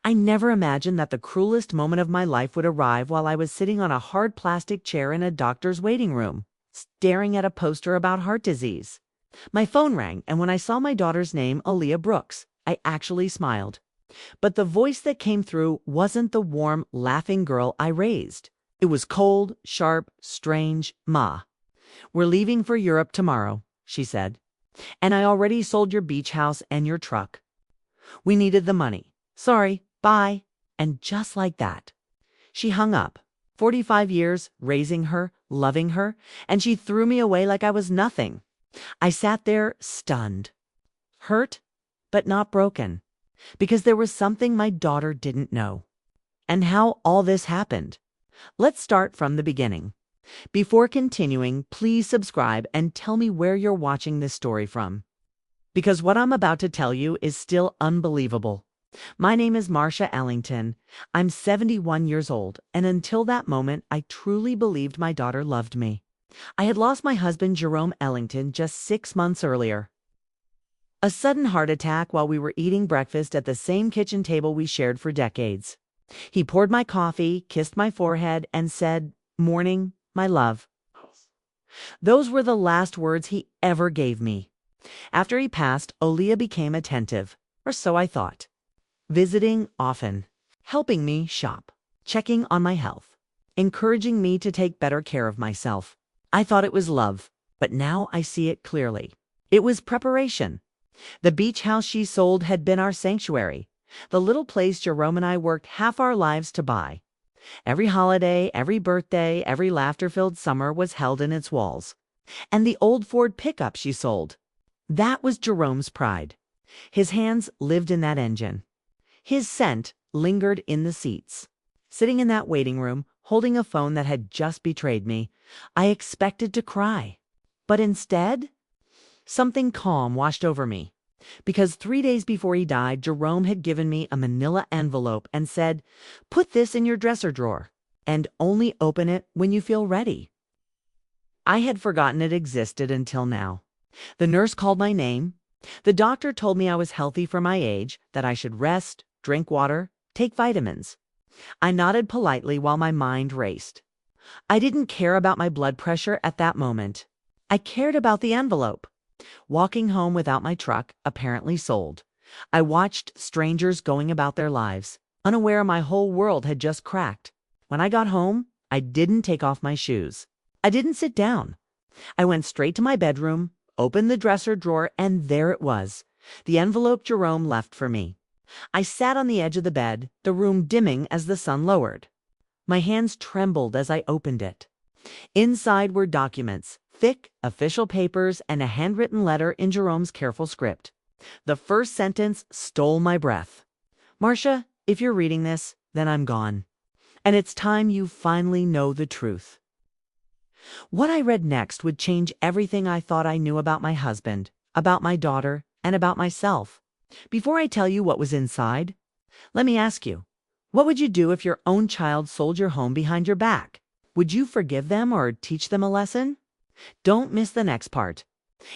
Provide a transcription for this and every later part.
I never imagined that the cruelest moment of my life would arrive while I was sitting on a hard plastic chair in a doctor's waiting room, staring at a poster about heart disease. My phone rang, and when I saw my daughter's name, Aaliyah Brooks, I actually smiled. But the voice that came through wasn't the warm, laughing girl I raised. It was cold, sharp, strange. "Ma, we're leaving for Europe tomorrow," she said. "And I already sold your beach house and your truck. We needed the money. Sorry, bye." And just like that, she hung up. 45 years raising her, loving her, and she threw me away like I was nothing. I sat there stunned, hurt, but not broken, because there was something my daughter didn't know. And how all this happened. Let's start from the beginning. Before continuing, please subscribe and tell me where you're watching this story from, because what I'm about to tell you is still unbelievable. My name is Marsha Ellington. I'm 71 years old, and until that moment, I truly believed my daughter loved me. I had lost my husband, Jerome Ellington, just 6 months earlier. A sudden heart attack while we were eating breakfast at the same kitchen table we shared for decades. He poured my coffee, kissed my forehead, and said, "Morning, my love." Those were the last words he ever gave me. After he passed, Aaliyah became attentive, or so I thought. Visiting often, helping me shop, checking on my health, encouraging me to take better care of myself. I thought it was love, but now I see it clearly. It was preparation. The beach house she sold had been our sanctuary, the little place Jerome and I worked half our lives to buy. Every holiday, every birthday, every laughter-filled summer was held in its walls. And the old Ford pickup she sold, that was Jerome's pride. His hands lived in that engine. His scent lingered in the seats. Sitting in that waiting room, holding a phone that had just betrayed me, I expected to cry. But instead, something calm washed over me. Because 3 days before he died, Jerome had given me a manila envelope and said, "Put this in your dresser drawer, and only open it when you feel ready." I had forgotten it existed until now. The nurse called my name. The doctor told me I was healthy for my age, that I should rest, drink water, take vitamins. I nodded politely while my mind raced. I didn't care about my blood pressure at that moment. I cared about the envelope. Walking home without my truck, apparently sold, I watched strangers going about their lives, unaware my whole world had just cracked. When I got home, I didn't take off my shoes. I didn't sit down. I went straight to my bedroom, opened the dresser drawer, and there it was, the envelope Jerome left for me. I sat on the edge of the bed, the room dimming as the sun lowered. My hands trembled as I opened it. Inside were documents, thick, official papers, and a handwritten letter in Jerome's careful script. The first sentence stole my breath. "Marsha, if you're reading this, then I'm gone. And it's time you finally know the truth." What I read next would change everything I thought I knew about my husband, about my daughter, and about myself. Before I tell you what was inside, let me ask you, what would you do if your own child sold your home behind your back? Would you forgive them or teach them a lesson? Don't miss the next part.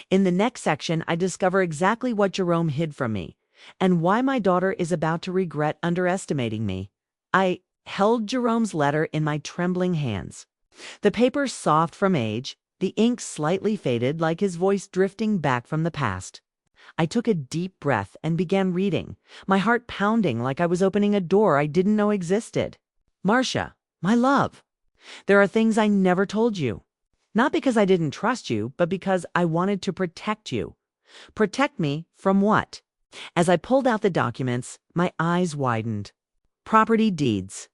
In the next section, I discover exactly what Jerome hid from me and why my daughter is about to regret underestimating me. I held Jerome's letter in my trembling hands. The paper soft from age, the ink slightly faded like his voice drifting back from the past. I took a deep breath and began reading, my heart pounding like I was opening a door I didn't know existed. "Marsha, my love, there are things I never told you. Not because I didn't trust you, but because I wanted to protect you." Protect me from what? As I pulled out the documents, my eyes widened. Property deeds,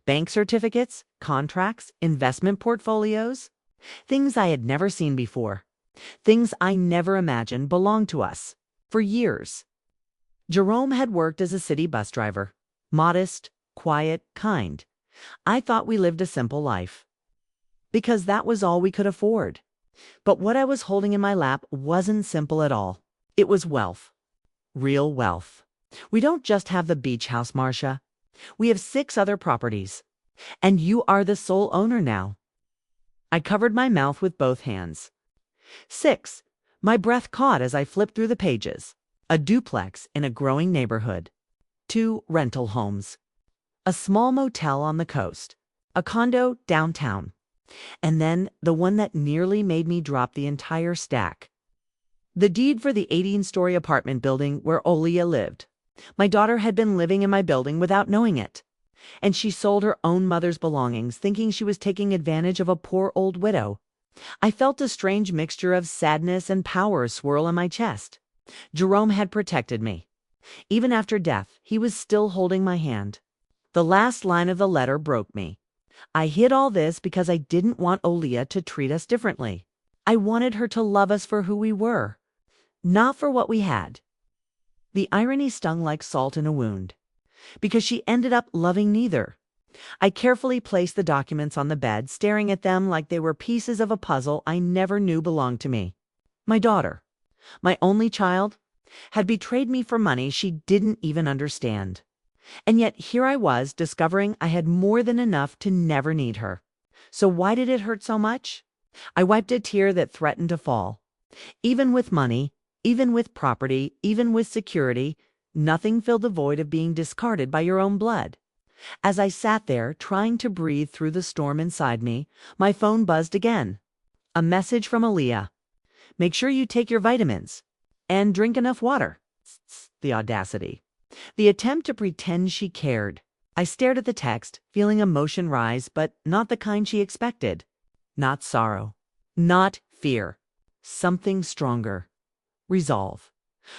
bank certificates, contracts, investment portfolios. Things I had never seen before. Things I never imagined belonged to us. For years. Jerome had worked as a city bus driver. Modest, quiet, kind. I thought we lived a simple life, because that was all we could afford. But what I was holding in my lap wasn't simple at all. It was wealth. Real wealth. We don't just have the beach house, Marsha. We have 6 other properties. And you are the sole owner now. I covered my mouth with both hands. 6. My breath caught as I flipped through the pages. A duplex in a growing neighborhood. 2 rental homes, a small motel on the coast, a condo downtown, and then the one that nearly made me drop the entire stack. The deed for the 18-story apartment building where Aaliyah lived. My daughter had been living in my building without knowing it, and she sold her own mother's belongings, thinking she was taking advantage of a poor old widow. I felt a strange mixture of sadness and power swirl in my chest. Jerome had protected me. Even after death, he was still holding my hand. The last line of the letter broke me. I hid all this because I didn't want Aaliyah to treat us differently. I wanted her to love us for who we were, not for what we had. The irony stung like salt in a wound, because she ended up loving neither. I carefully placed the documents on the bed, staring at them like they were pieces of a puzzle I never knew belonged to me. My daughter, my only child, had betrayed me for money she didn't even understand. And yet here I was, discovering I had more than enough to never need her. So why did it hurt so much? I wiped a tear that threatened to fall. Even with money, even with property, even with security, nothing filled the void of being discarded by your own blood. As I sat there, trying to breathe through the storm inside me, my phone buzzed again. A message from Aaliyah. Make sure you take your vitamins and drink enough water. The audacity. The attempt to pretend she cared. I stared at the text, feeling emotion rise, but not the kind she expected. Not sorrow. Not fear. Something stronger. Resolve.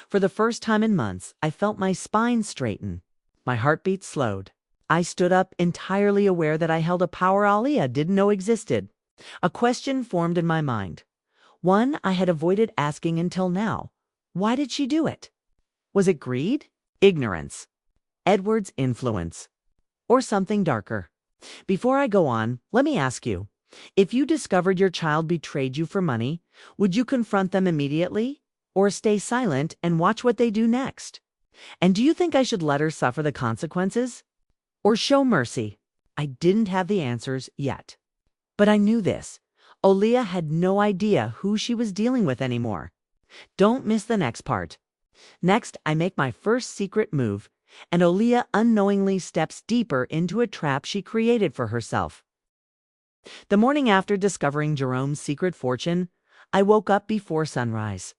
For the first time in months, I felt my spine straighten. My heartbeat slowed. I stood up, entirely aware that I held a power Aaliyah didn't know existed. A question formed in my mind. One I had avoided asking until now. Why did she do it? Was it greed? Ignorance? Edward's influence? Or something darker? Before I go on, let me ask you, if you discovered your child betrayed you for money, would you confront them immediately? Or stay silent and watch what they do next? And do you think I should let her suffer the consequences? Or show mercy? I didn't have the answers yet. But I knew this. Aaliyah had no idea who she was dealing with anymore. Don't miss the next part. Next, I make my first secret move, and Aaliyah unknowingly steps deeper into a trap she created for herself. The morning after discovering Jerome's secret fortune, I woke up before sunrise.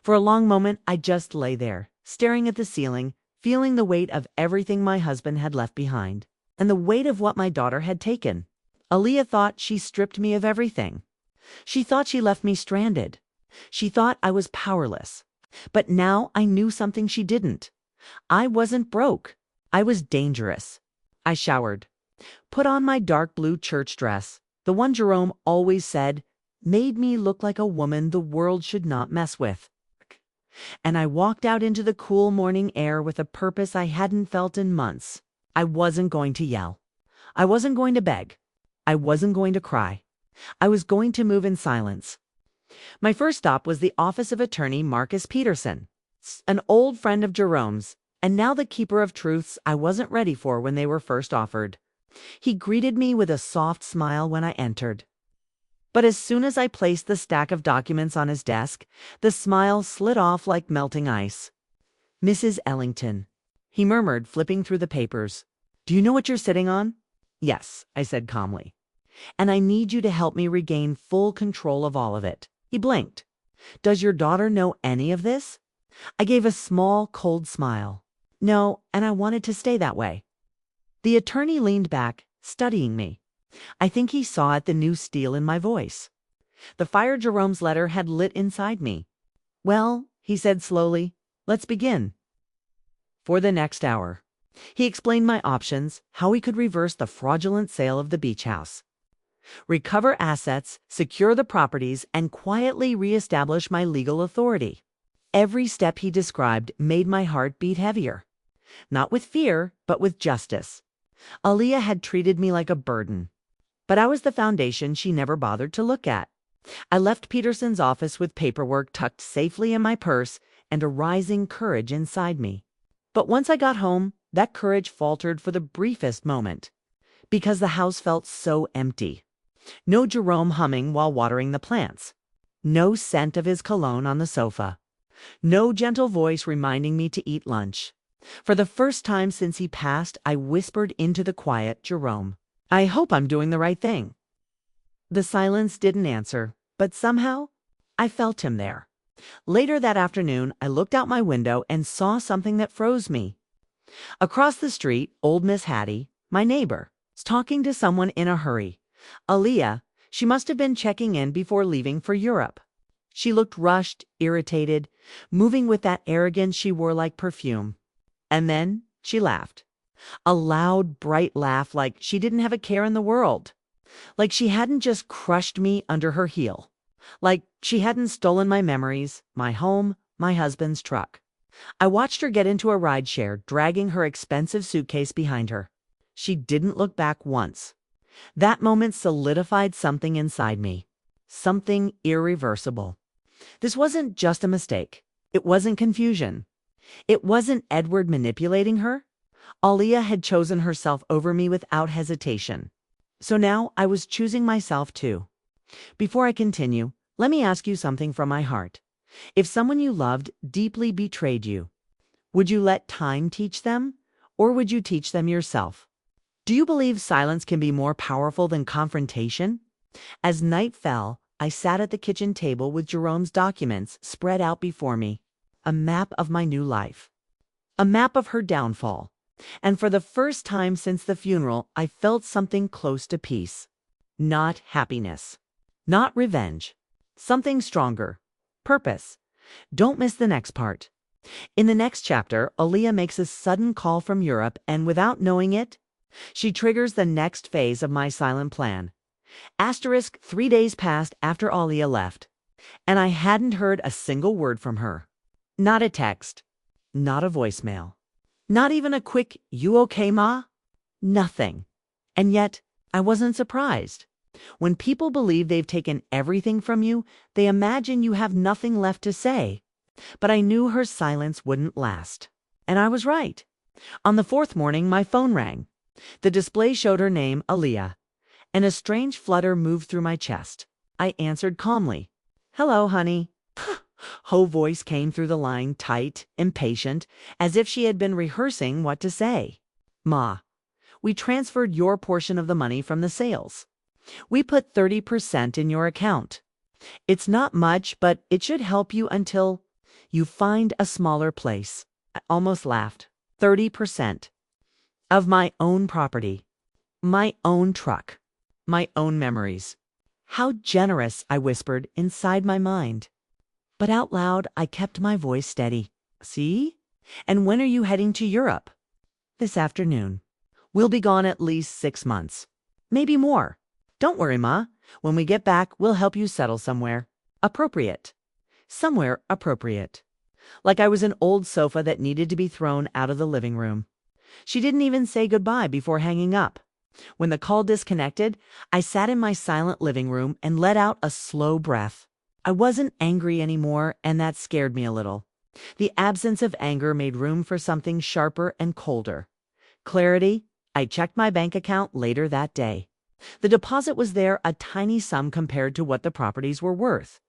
For a long moment, I just lay there, staring at the ceiling, feeling the weight of everything my husband had left behind, and the weight of what my daughter had taken. Aaliyah thought she stripped me of everything. She thought she left me stranded. She thought I was powerless. But now I knew something she didn't. I wasn't broke. I was dangerous. I showered, put on my dark blue church dress, the one Jerome always said made me look like a woman the world should not mess with. And I walked out into the cool morning air with a purpose I hadn't felt in months. I wasn't going to yell. I wasn't going to beg. I wasn't going to cry. I was going to move in silence. My first stop was the office of attorney Marcus Peterson, an old friend of Jerome's, and now the keeper of truths I wasn't ready for when they were first offered. He greeted me with a soft smile when I entered. But as soon as I placed the stack of documents on his desk, the smile slid off like melting ice. "Mrs. Ellington," he murmured, flipping through the papers. "Do you know what you're sitting on?" "Yes," I said calmly. "And I need you to help me regain full control of all of it." He blinked. "Does your daughter know any of this?" I gave a small, cold smile. "No, and I wanted to stay that way." The attorney leaned back, studying me. I think he saw at the new steel in my voice. The fire Jerome's letter had lit inside me. "Well," he said slowly, "let's begin." For the next hour, he explained my options, how we could reverse the fraudulent sale of the beach house, recover assets, secure the properties, and quietly reestablish my legal authority. Every step he described made my heart beat heavier. Not with fear, but with justice. Aaliyah had treated me like a burden, but I was the foundation she never bothered to look at. I left Peterson's office with paperwork tucked safely in my purse and a rising courage inside me. But once I got home, that courage faltered for the briefest moment, because the house felt so empty. No Jerome humming while watering the plants. No scent of his cologne on the sofa. No gentle voice reminding me to eat lunch. For the first time since he passed, I whispered into the quiet, "Jerome, I hope I'm doing the right thing." The silence didn't answer, but somehow I felt him there. Later that afternoon, I looked out my window and saw something that froze me. Across the street, old Miss Hattie, my neighbor, was talking to someone in a hurry. Aaliyah, she must have been checking in before leaving for Europe. She looked rushed, irritated, moving with that arrogance she wore like perfume. And then she laughed. A loud, bright laugh like she didn't have a care in the world. Like she hadn't just crushed me under her heel. Like she hadn't stolen my memories, my home, my husband's truck. I watched her get into a rideshare, dragging her expensive suitcase behind her. She didn't look back once. That moment solidified something inside me. Something irreversible. This wasn't just a mistake. It wasn't confusion. It wasn't Edward manipulating her. Aaliyah had chosen herself over me without hesitation. So now I was choosing myself too. Before I continue, let me ask you something from my heart. If someone you loved deeply betrayed you, would you let time teach them, or would you teach them yourself? Do you believe silence can be more powerful than confrontation? As night fell, I sat at the kitchen table with Jerome's documents spread out before me, a map of my new life, a map of her downfall. And for the first time since the funeral, I felt something close to peace. Not happiness. Not revenge. Something stronger. Purpose. Don't miss the next part. In the next chapter, Aaliyah makes a sudden call from Europe, and without knowing it, she triggers the next phase of my silent plan. Asterisk 3 days passed after Aaliyah left, and I hadn't heard a single word from her. Not a text. Not a voicemail. Not even a quick, "You okay, Ma?" Nothing. And yet, I wasn't surprised. When people believe they've taken everything from you, they imagine you have nothing left to say. But I knew her silence wouldn't last. And I was right. On the fourth morning, my phone rang. The display showed her name, Aaliyah, and a strange flutter moved through my chest. I answered calmly. "Hello, honey." Her voice came through the line, tight, impatient, as if she had been rehearsing what to say. "Ma, we transferred your portion of the money from the sales. We put 30% in your account. It's not much, but it should help you until you find a smaller place." I almost laughed. 30% of my own property, my own truck, my own memories. How generous, I whispered inside my mind. But out loud, I kept my voice steady. "See? And when are you heading to Europe?" "This afternoon. We'll be gone at least 6 months. Maybe more. Don't worry, Ma. When we get back, we'll help you settle somewhere. Appropriate. Somewhere appropriate." Like I was an old sofa that needed to be thrown out of the living room. She didn't even say goodbye before hanging up. When the call disconnected, I sat in my silent living room and let out a slow breath. I wasn't angry anymore, and that scared me a little. The absence of anger made room for something sharper and colder. Clarity. I checked my bank account later that day. The deposit was there, a tiny sum compared to what the properties were worth.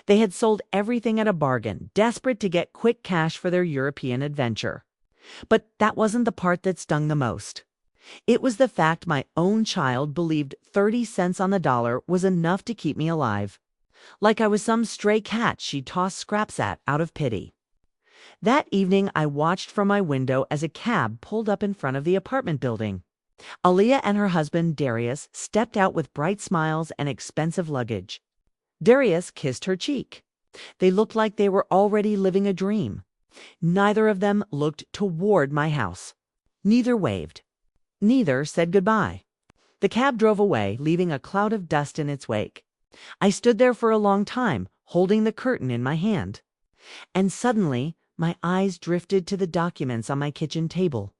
They had sold everything at a bargain, desperate to get quick cash for their European adventure. But that wasn't the part that stung the most. It was the fact my own child believed 30 cents on the dollar was enough to keep me alive. Like I was some stray cat she tossed scraps at out of pity. That evening, I watched from my window as a cab pulled up in front of the apartment building. Aaliyah and her husband, Darius, stepped out with bright smiles and expensive luggage. Darius kissed her cheek. They looked like they were already living a dream. Neither of them looked toward my house. Neither waved. Neither said goodbye. The cab drove away, leaving a cloud of dust in its wake. I stood there for a long time, holding the curtain in my hand. And suddenly, my eyes drifted to the documents on my kitchen table.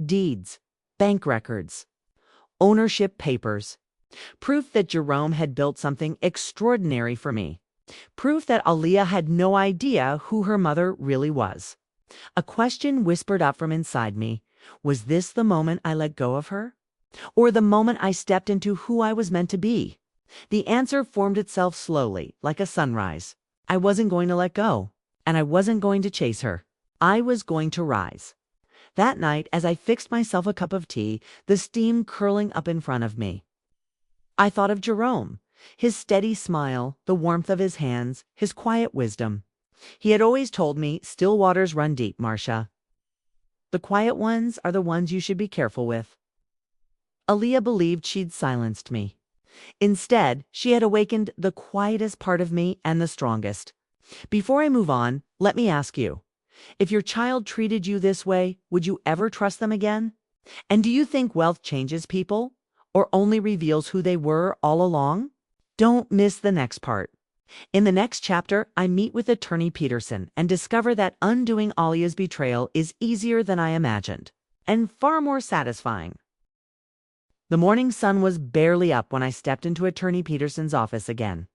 Deeds, bank records, ownership papers. Proof that Jerome had built something extraordinary for me. Proof that Aaliyah had no idea who her mother really was. A question whispered up from inside me. Was this the moment I let go of her? Or the moment I stepped into who I was meant to be? The answer formed itself slowly, like a sunrise. I wasn't going to let go, and I wasn't going to chase her. I was going to rise. That night, as I fixed myself a cup of tea, the steam curling up in front of me, I thought of Jerome, his steady smile, the warmth of his hands, his quiet wisdom. He had always told me, still waters run deep, Marsha. The quiet ones are the ones you should be careful with. Aaliyah believed she'd silenced me. Instead, she had awakened the quietest part of me and the strongest. Before I move on, let me ask you, if your child treated you this way, would you ever trust them again? And do you think wealth changes people, or only reveals who they were all along? Don't miss the next part. In the next chapter, I meet with attorney Peterson and discover that undoing Aaliyah's betrayal is easier than I imagined, and far more satisfying. The morning sun was barely up when I stepped into attorney Peterson's office again.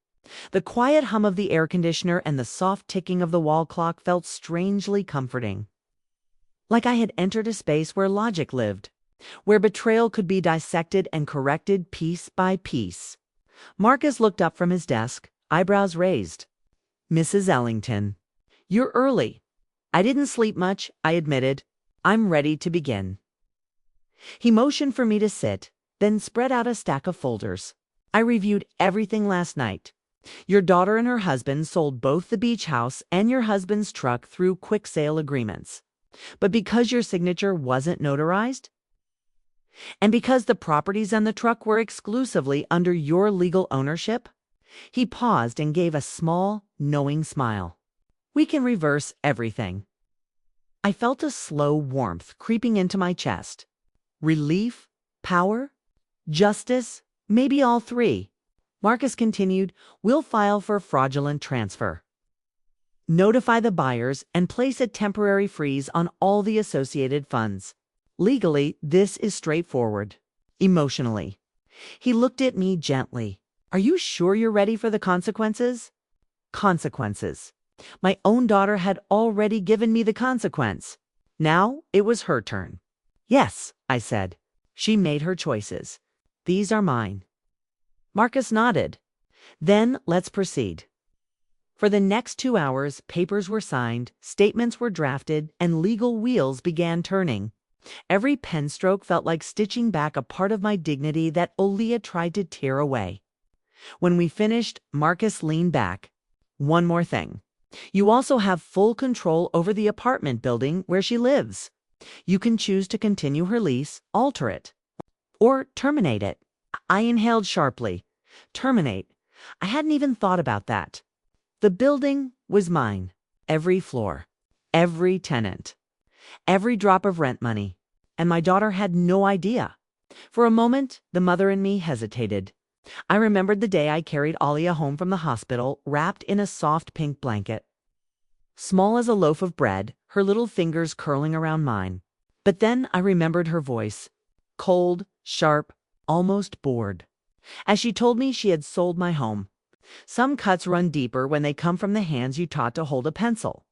The quiet hum of the air conditioner and the soft ticking of the wall clock felt strangely comforting. Like I had entered a space where logic lived, where betrayal could be dissected and corrected piece by piece. Marcus looked up from his desk, eyebrows raised. "Mrs. Ellington, you're early." "I didn't sleep much," I admitted. "I'm ready to begin." He motioned for me to sit, then spread out a stack of folders. "I reviewed everything last night. Your daughter and her husband sold both the beach house and your husband's truck through quick sale agreements. But because your signature wasn't notarized, and because the properties and the truck were exclusively under your legal ownership," he paused and gave a small, knowing smile, "we can reverse everything." I felt a slow warmth creeping into my chest. Relief? Power? Justice? Maybe all three. Marcus continued, "We'll file for fraudulent transfer. Notify the buyers and place a temporary freeze on all the associated funds. Legally, this is straightforward. Emotionally." He looked at me gently. "Are you sure you're ready for the consequences?" Consequences. My own daughter had already given me the consequence. Now it was her turn. "Yes," I said. "She made her choices. These are mine." Marcus nodded. "Then let's proceed." For the next 2 hours, papers were signed, statements were drafted, and legal wheels began turning. Every pen stroke felt like stitching back a part of my dignity that Aaliyah tried to tear away. When we finished, Marcus leaned back. "One more thing. You also have full control over the apartment building where she lives. You can choose to continue her lease, alter it, or terminate it." I inhaled sharply. Terminate. I hadn't even thought about that. The building was mine. Every floor. Every tenant. Every drop of rent money. And my daughter had no idea. For a moment, the mother in me hesitated. I remembered the day I carried Aaliyah home from the hospital, wrapped in a soft pink blanket. Small as a loaf of bread, her little fingers curling around mine. But then I remembered her voice. Cold, sharp, almost bored. As she told me she had sold my home. Some cuts run deeper when they come from the hands you taught to hold a pencil.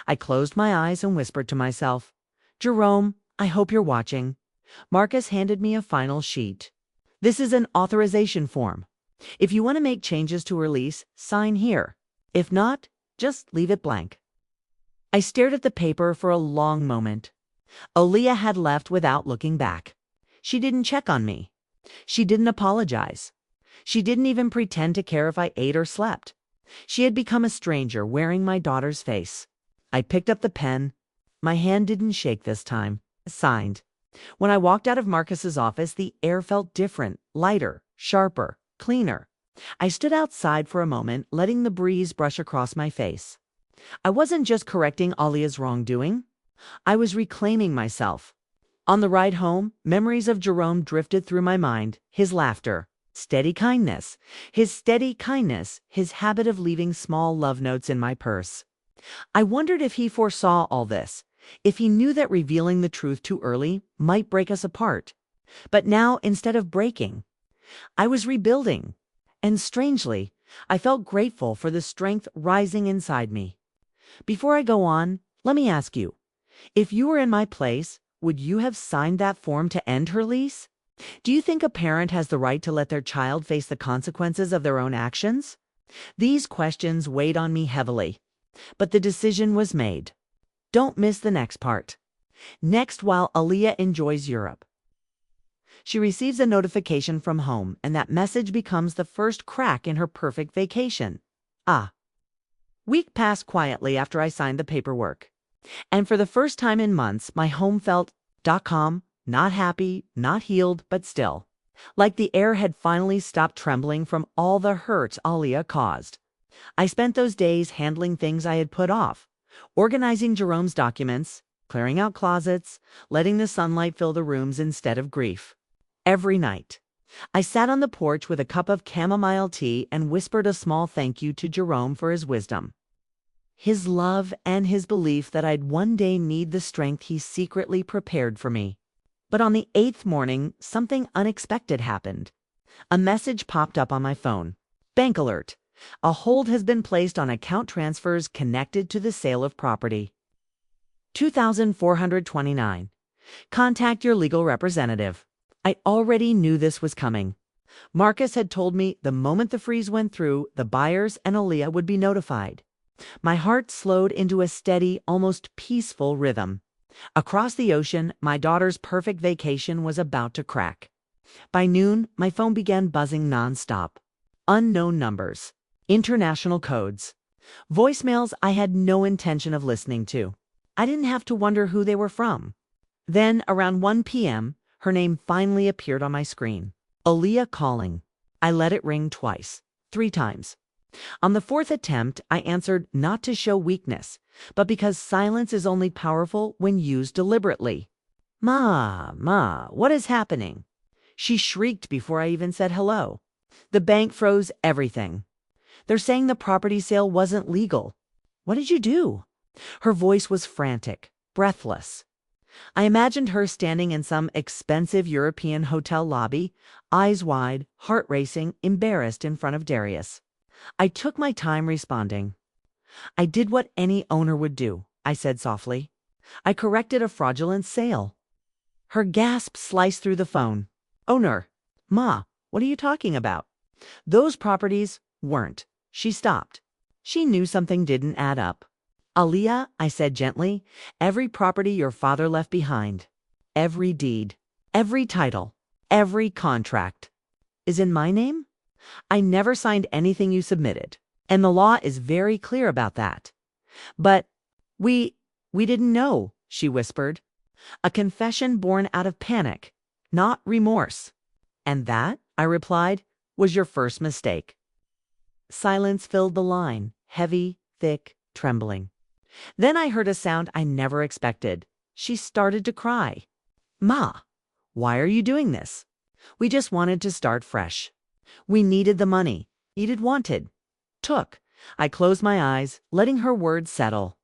I closed my eyes and whispered to myself, "Jerome, I hope you're watching." Marcus handed me a final sheet. "This is an authorization form. If you want to make changes to her lease, sign here. If not, just leave it blank." I stared at the paper for a long moment. Aaliyah had left without looking back. She didn't check on me. She didn't apologize. She didn't even pretend to care if I ate or slept. She had become a stranger wearing my daughter's face. I picked up the pen. My hand didn't shake this time. Signed. When I walked out of Marcus's office, the air felt different, lighter, sharper, cleaner. I stood outside for a moment, letting the breeze brush across my face. I wasn't just correcting Aaliyah's wrongdoing. I was reclaiming myself. On the ride home, memories of Jerome drifted through my mind, his laughter, steady kindness, his habit of leaving small love notes in my purse. I wondered if he foresaw all this, if he knew that revealing the truth too early might break us apart. But now, instead of breaking, I was rebuilding. And strangely, I felt grateful for the strength rising inside me. Before I go on, let me ask you, if you were in my place, would you have signed that form to end her lease? Do you think a parent has the right to let their child face the consequences of their own actions? These questions weighed on me heavily, but the decision was made. Don't miss the next part. Next, while Aaliyah enjoys Europe, she receives a notification from home, and that message becomes the first crack in her perfect vacation. Week passed quietly after I signed the paperwork. And for the first time in months, my home felt calm, not happy, not healed, but still. Like the air had finally stopped trembling from all the hurt Aaliyah caused. I spent those days handling things I had put off, organizing Jerome's documents, clearing out closets, letting the sunlight fill the rooms instead of grief. Every night, I sat on the porch with a cup of chamomile tea and whispered a small thank you to Jerome for his wisdom, his love, and his belief that I'd one day need the strength he secretly prepared for me. But on the 8th morning, something unexpected happened. A message popped up on my phone. Bank alert. A hold has been placed on account transfers connected to the sale of property. 2,429. Contact your legal representative. I already knew this was coming. Marcus had told me the moment the freeze went through, the buyers and Aaliyah would be notified. My heart slowed into a steady, almost peaceful rhythm. Across the ocean, my daughter's perfect vacation was about to crack. By noon, my phone began buzzing nonstop. Unknown numbers, international codes, voicemails I had no intention of listening to. I didn't have to wonder who they were from. Then, around 1 p.m., her name finally appeared on my screen. Aaliyah calling. I let it ring twice, 3 times. On the 4th attempt, I answered not to show weakness, but because silence is only powerful when used deliberately. Ma, what is happening? She shrieked before I even said hello. The bank froze everything. They're saying the property sale wasn't legal. What did you do? Her voice was frantic, breathless. I imagined her standing in some expensive European hotel lobby, eyes wide, heart racing, embarrassed in front of Darius. I took my time responding. I did what any owner would do, I said softly. I corrected a fraudulent sale. Her gasp sliced through the phone. Owner. Ma, what are you talking about? Those properties weren't. She stopped. She knew something didn't add up. Aaliyah, I said gently, every property your father left behind, every deed, every title, every contract is in my name? I never signed anything you submitted, and the law is very clear about that. But we didn't know, she whispered. A confession born out of panic, not remorse. And that, I replied, was your first mistake. Silence filled the line, heavy, thick, trembling. Then I heard a sound I never expected. She started to cry. Ma, why are you doing this? We just wanted to start fresh. We needed the money. Wanted. Took. I closed my eyes, letting her words settle.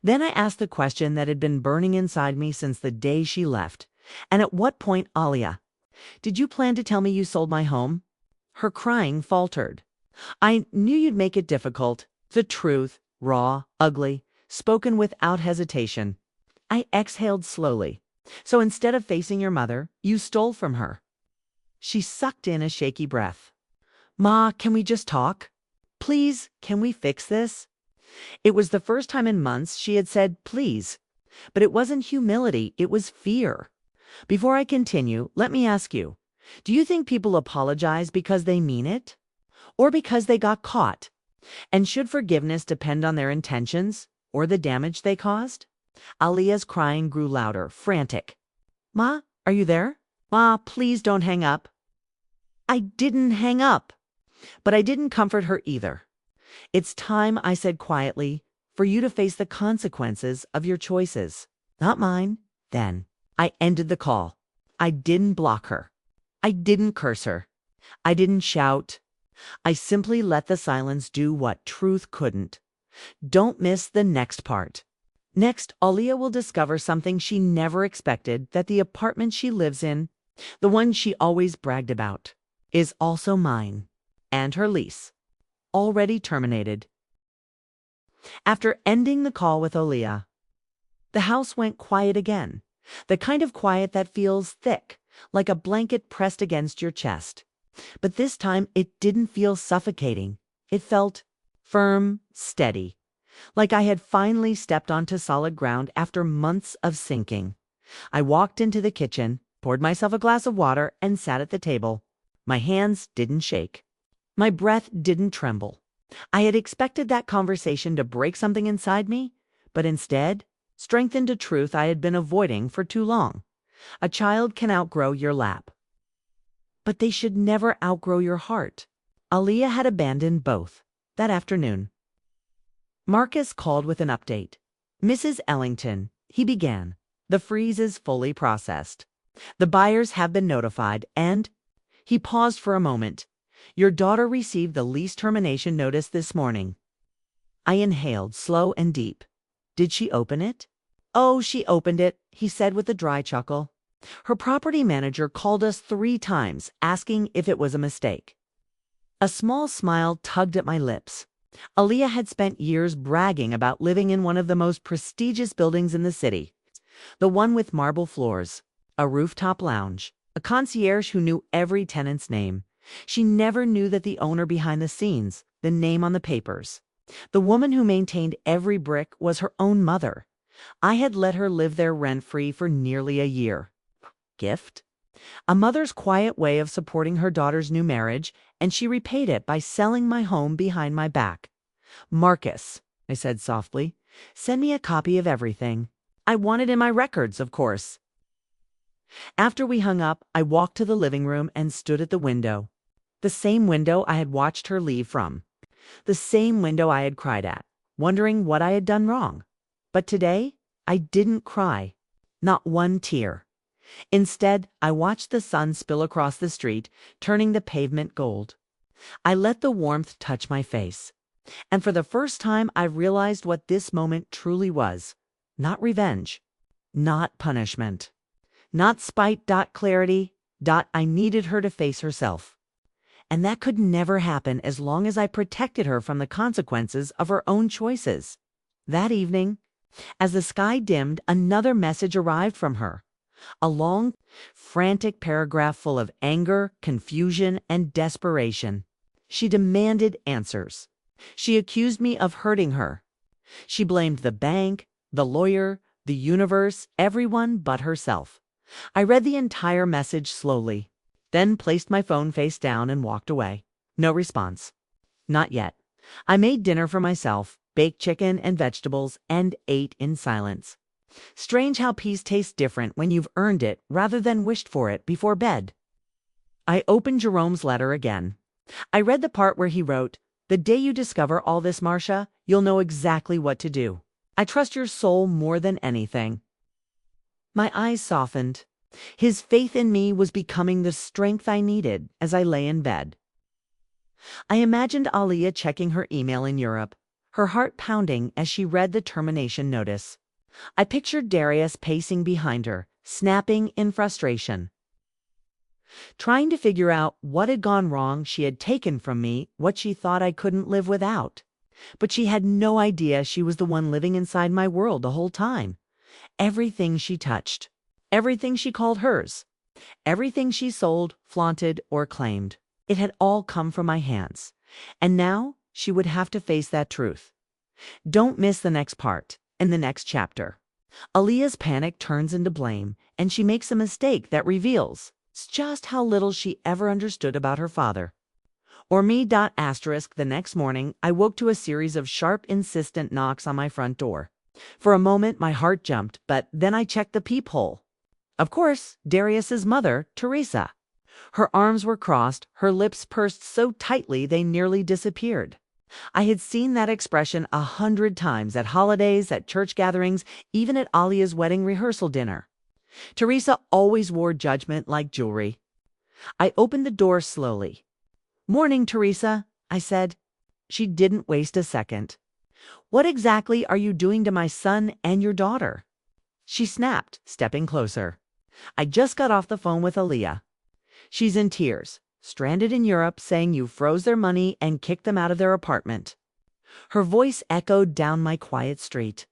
Then I asked the question that had been burning inside me since the day she left. And at what point, Aaliyah? Did you plan to tell me you sold my home? Her crying faltered. I knew you'd make it difficult. The truth, raw, ugly, spoken without hesitation. I exhaled slowly. So instead of facing your mother, you stole from her. She sucked in a shaky breath. Ma, can we just talk? Please, can we fix this? It was the first time in months she had said please. But it wasn't humility, it was fear. Before I continue, let me ask you, do you think people apologize because they mean it? Or because they got caught? And should forgiveness depend on their intentions or the damage they caused? Aaliyah's crying grew louder, frantic. Ma, are you there? Ma, please don't hang up. I didn't hang up. But I didn't comfort her either. It's time, I said quietly, for you to face the consequences of your choices. Not mine. Then I ended the call. I didn't block her. I didn't curse her. I didn't shout. I simply let the silence do what truth couldn't. Don't miss the next part. Next, Aaliyah will discover something she never expected, that the apartment she lives in, the one she always bragged about, is also mine, and her lease, already terminated. After ending the call with Aaliyah, the house went quiet again, the kind of quiet that feels thick, like a blanket pressed against your chest. But this time it didn't feel suffocating. It felt firm, steady. like I had finally stepped onto solid ground after months of sinking. I walked into the kitchen, poured myself a glass of water, and sat at the table. My hands didn't shake. My breath didn't tremble. I had expected that conversation to break something inside me, but instead strengthened a truth I had been avoiding for too long. A child can outgrow your lap, but they should never outgrow your heart. Aaliyah had abandoned both that afternoon. Marcus called with an update. "Mrs. Ellington," he began, "the freeze is fully processed. The buyers have been notified and—" He paused for a moment. "Your daughter received the lease termination notice this morning." I inhaled, slow and deep. "Did she open it?" "Oh, she opened it," he said with a dry chuckle. "Her property manager called us 3 times, asking if it was a mistake." A small smile tugged at my lips. Aaliyah had spent years bragging about living in one of the most prestigious buildings in the city. The one with marble floors, a rooftop lounge, a concierge who knew every tenant's name. She never knew that the owner behind the scenes, the name on the papers, the woman who maintained every brick, was her own mother. I had let her live there rent-free for nearly a year. Gift? A mother's quiet way of supporting her daughter's new marriage, and she repaid it by selling my home behind my back. "Marcus," I said softly, "send me a copy of everything. I want it in my records, of course." After we hung up, I walked to the living room and stood at the window. The same window I had watched her leave from. The same window I had cried at, wondering what I had done wrong. But today, I didn't cry. Not one tear. Instead, I watched the sun spill across the street, turning the pavement gold. I let the warmth touch my face. And for the first time, I realized what this moment truly was. Not revenge. Not punishment. Not spite. Clarity. I needed her to face herself. And that could never happen as long as I protected her from the consequences of her own choices. That evening, as the sky dimmed, another message arrived from her. A long, frantic paragraph full of anger, confusion, and desperation. She demanded answers. She accused me of hurting her. She blamed the bank, the lawyer, the universe, everyone but herself. I read the entire message slowly, then placed my phone face down and walked away. No response. Not yet. I made dinner for myself, baked chicken and vegetables, and ate in silence. Strange how peace tastes different when you've earned it rather than wished for it before bed. I opened Jerome's letter again. I read the part where he wrote, "The day you discover all this, Marsha, you'll know exactly what to do. I trust your soul more than anything." My eyes softened. His faith in me was becoming the strength I needed as I lay in bed. I imagined Aaliyah checking her email in Europe, her heart pounding as she read the termination notice. I pictured Darius pacing behind her, snapping in frustration, trying to figure out what had gone wrong. She had taken from me what she thought I couldn't live without. But she had no idea she was the one living inside my world the whole time. Everything she touched, everything she called hers, everything she sold, flaunted, or claimed, it had all come from my hands. And now she would have to face that truth. Don't miss the next part. In the next chapter, Aaliyah's panic turns into blame, and she makes a mistake that reveals just how little she ever understood about her father. Or me. Asterisk. The next morning, I woke to a series of sharp, insistent knocks on my front door. For a moment, my heart jumped, but then I checked the peephole. Of course, Darius's mother, Teresa. Her arms were crossed, her lips pursed so tightly they nearly disappeared. I had seen that expression 100 times at holidays, at church gatherings, even at Aaliyah's wedding rehearsal dinner. Teresa always wore judgment like jewelry. I opened the door slowly. "Morning, Teresa," I said. She didn't waste a second. "What exactly are you doing to my son and your daughter?" She snapped, stepping closer. "I just got off the phone with Aaliyah. She's in tears. Stranded in Europe, saying you froze their money and kicked them out of their apartment." Her voice echoed down my quiet street.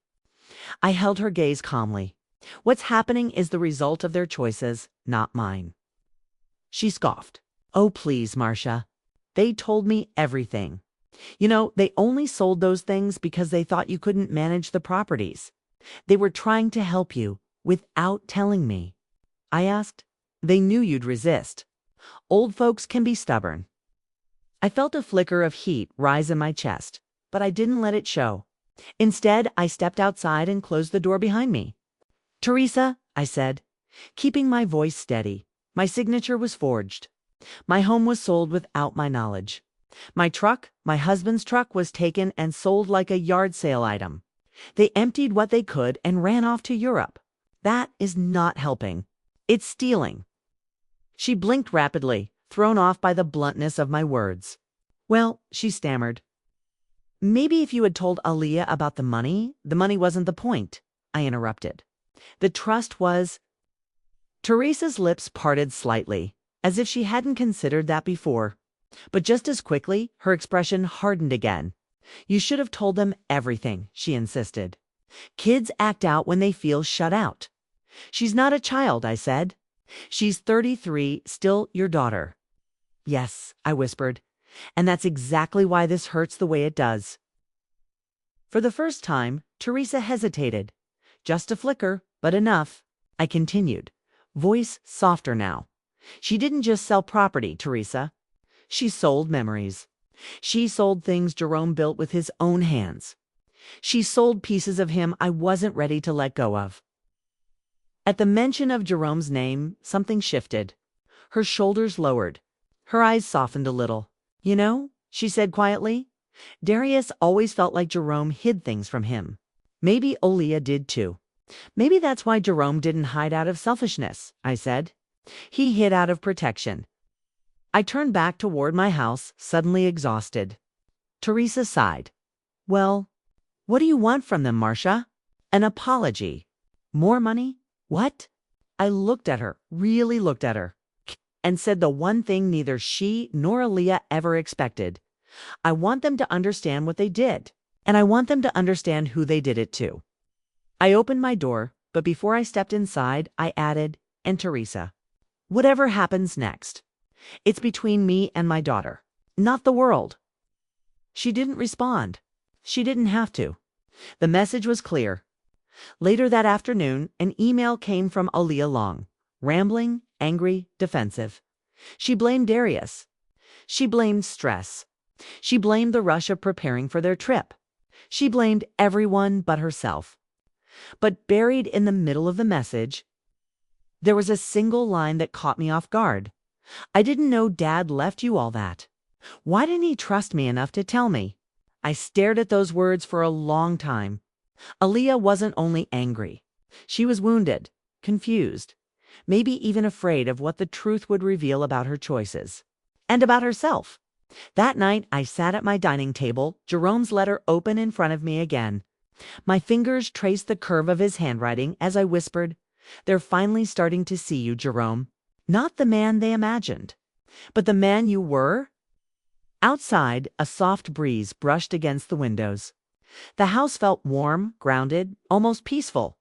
I held her gaze calmly. "What's happening is the result of their choices, not mine." She scoffed. "Oh, please, Marsha. They told me everything. They only sold those things because they thought you couldn't manage the properties. They were trying to help you without telling me." I asked. "They knew you'd resist. Old folks can be stubborn." I felt a flicker of heat rise in my chest, but I didn't let it show. Instead, I stepped outside and closed the door behind me. "Teresa," I said, keeping my voice steady. My signature was forged. My home was sold without my knowledge. My truck, my husband's truck, was taken and sold like a yard sale item. They emptied what they could and ran off to Europe. That is not helping. It's stealing. She blinked rapidly, thrown off by the bluntness of my words. "Well," she stammered, "maybe if you had told Aaliyah about the money wasn't the point," I interrupted. "The trust was—" Teresa's lips parted slightly, as if she hadn't considered that before. But just as quickly, her expression hardened again. "You should have told them everything," she insisted. "Kids act out when they feel shut out." "She's not a child," I said. "She's 33, still your daughter." "Yes," I whispered, "and that's exactly why this hurts the way it does." For the first time, Teresa hesitated. Just a flicker, but enough. I continued, voice softer now. "She didn't just sell property, Teresa. She sold memories. She sold things Jerome built with his own hands. She sold pieces of him I wasn't ready to let go of." At the mention of Jerome's name, something shifted. Her shoulders lowered. Her eyes softened a little. She said quietly, "Darius always felt like Jerome hid things from him. Maybe Aaliyah did too. Maybe that's why Jerome didn't hide out of selfishness," I said. "He hid out of protection." I turned back toward my house, suddenly exhausted. Teresa sighed. "Well, what do you want from them, Marsha?" "An apology." "More money? What?" I looked at her, really looked at her, and said the one thing neither she nor Aaliyah ever expected. "I want them to understand what they did, and I want them to understand who they did it to." I opened my door, but before I stepped inside, I added, "And Teresa, whatever happens next, it's between me and my daughter, not the world." She didn't respond. She didn't have to. The message was clear. Later that afternoon, an email came from Aaliyah Long, rambling, angry, defensive. She blamed Darius. She blamed stress. She blamed the rush of preparing for their trip. She blamed everyone but herself. But buried in the middle of the message, there was a single line that caught me off guard. "I didn't know Dad left you all that. Why didn't he trust me enough to tell me?" I stared at those words for a long time. Aaliyah wasn't only angry. She was wounded, confused, maybe even afraid of what the truth would reveal about her choices. And about herself. That night, I sat at my dining table, Jerome's letter open in front of me again. My fingers traced the curve of his handwriting as I whispered, "They're finally starting to see you, Jerome. Not the man they imagined, but the man you were." Outside, a soft breeze brushed against the windows. The house felt warm, grounded, almost peaceful.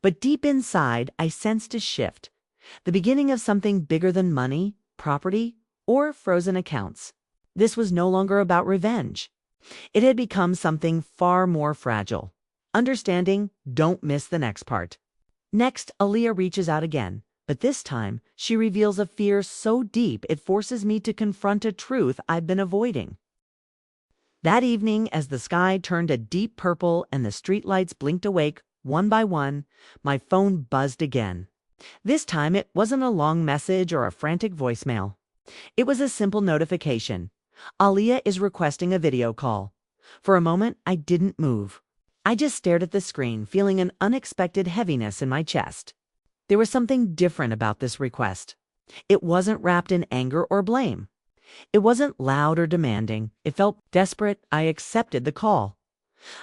But deep inside, I sensed a shift, the beginning of something bigger than money, property, or frozen accounts. This was no longer about revenge. It had become something far more fragile. Understanding, don't miss the next part. Next, Aaliyah reaches out again, but this time she reveals a fear so deep it forces me to confront a truth I've been avoiding. That evening, as the sky turned a deep purple and the streetlights blinked awake one by one, my phone buzzed again. This time it wasn't a long message or a frantic voicemail. It was a simple notification. "Aaliyah is requesting a video call." For a moment, I didn't move. I just stared at the screen, feeling an unexpected heaviness in my chest. There was something different about this request. It wasn't wrapped in anger or blame. It wasn't loud or demanding. It felt desperate. I accepted the call.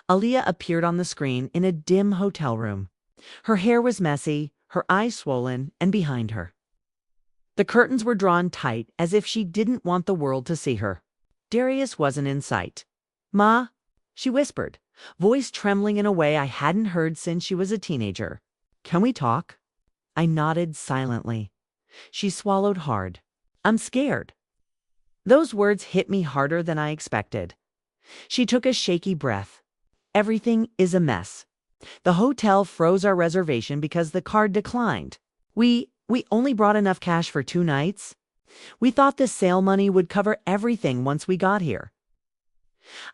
Aaliyah appeared on the screen in a dim hotel room. Her hair was messy, her eyes swollen, and behind her. The curtains were drawn tight, as if she didn't want the world to see her. Darius wasn't in sight. "Ma," she whispered, voice trembling in a way I hadn't heard since she was a teenager. "Can we talk?" I nodded silently. She swallowed hard. "I'm scared." Those words hit me harder than I expected. She took a shaky breath. Everything is a mess. The hotel froze our reservation because the card declined. We only brought enough cash for 2 nights. We thought the sale money would cover everything once we got here.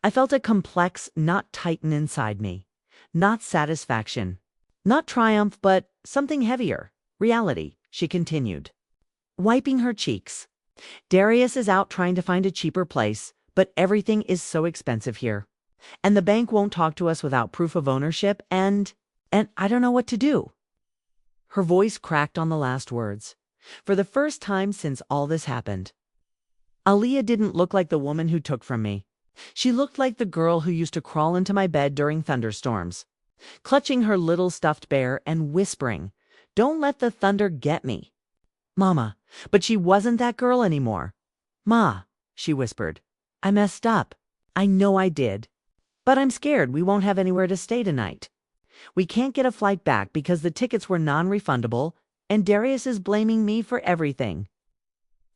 I felt a complex knot tighten inside me. Not satisfaction. Not triumph, but something heavier. Reality, she continued, wiping her cheeks. Darius is out trying to find a cheaper place, but everything is so expensive here. And the bank won't talk to us without proof of ownership, and I don't know what to do. Her voice cracked on the last words. For the first time since all this happened. Aaliyah didn't look like the woman who took from me. She looked like the girl who used to crawl into my bed during thunderstorms, clutching her little stuffed bear and whispering, "Don't let the thunder get me." Mama, but she wasn't that girl anymore. "Ma," she whispered, "I messed up. I know I did. But I'm scared we won't have anywhere to stay tonight. We can't get a flight back because the tickets were non-refundable, and Darius is blaming me for everything."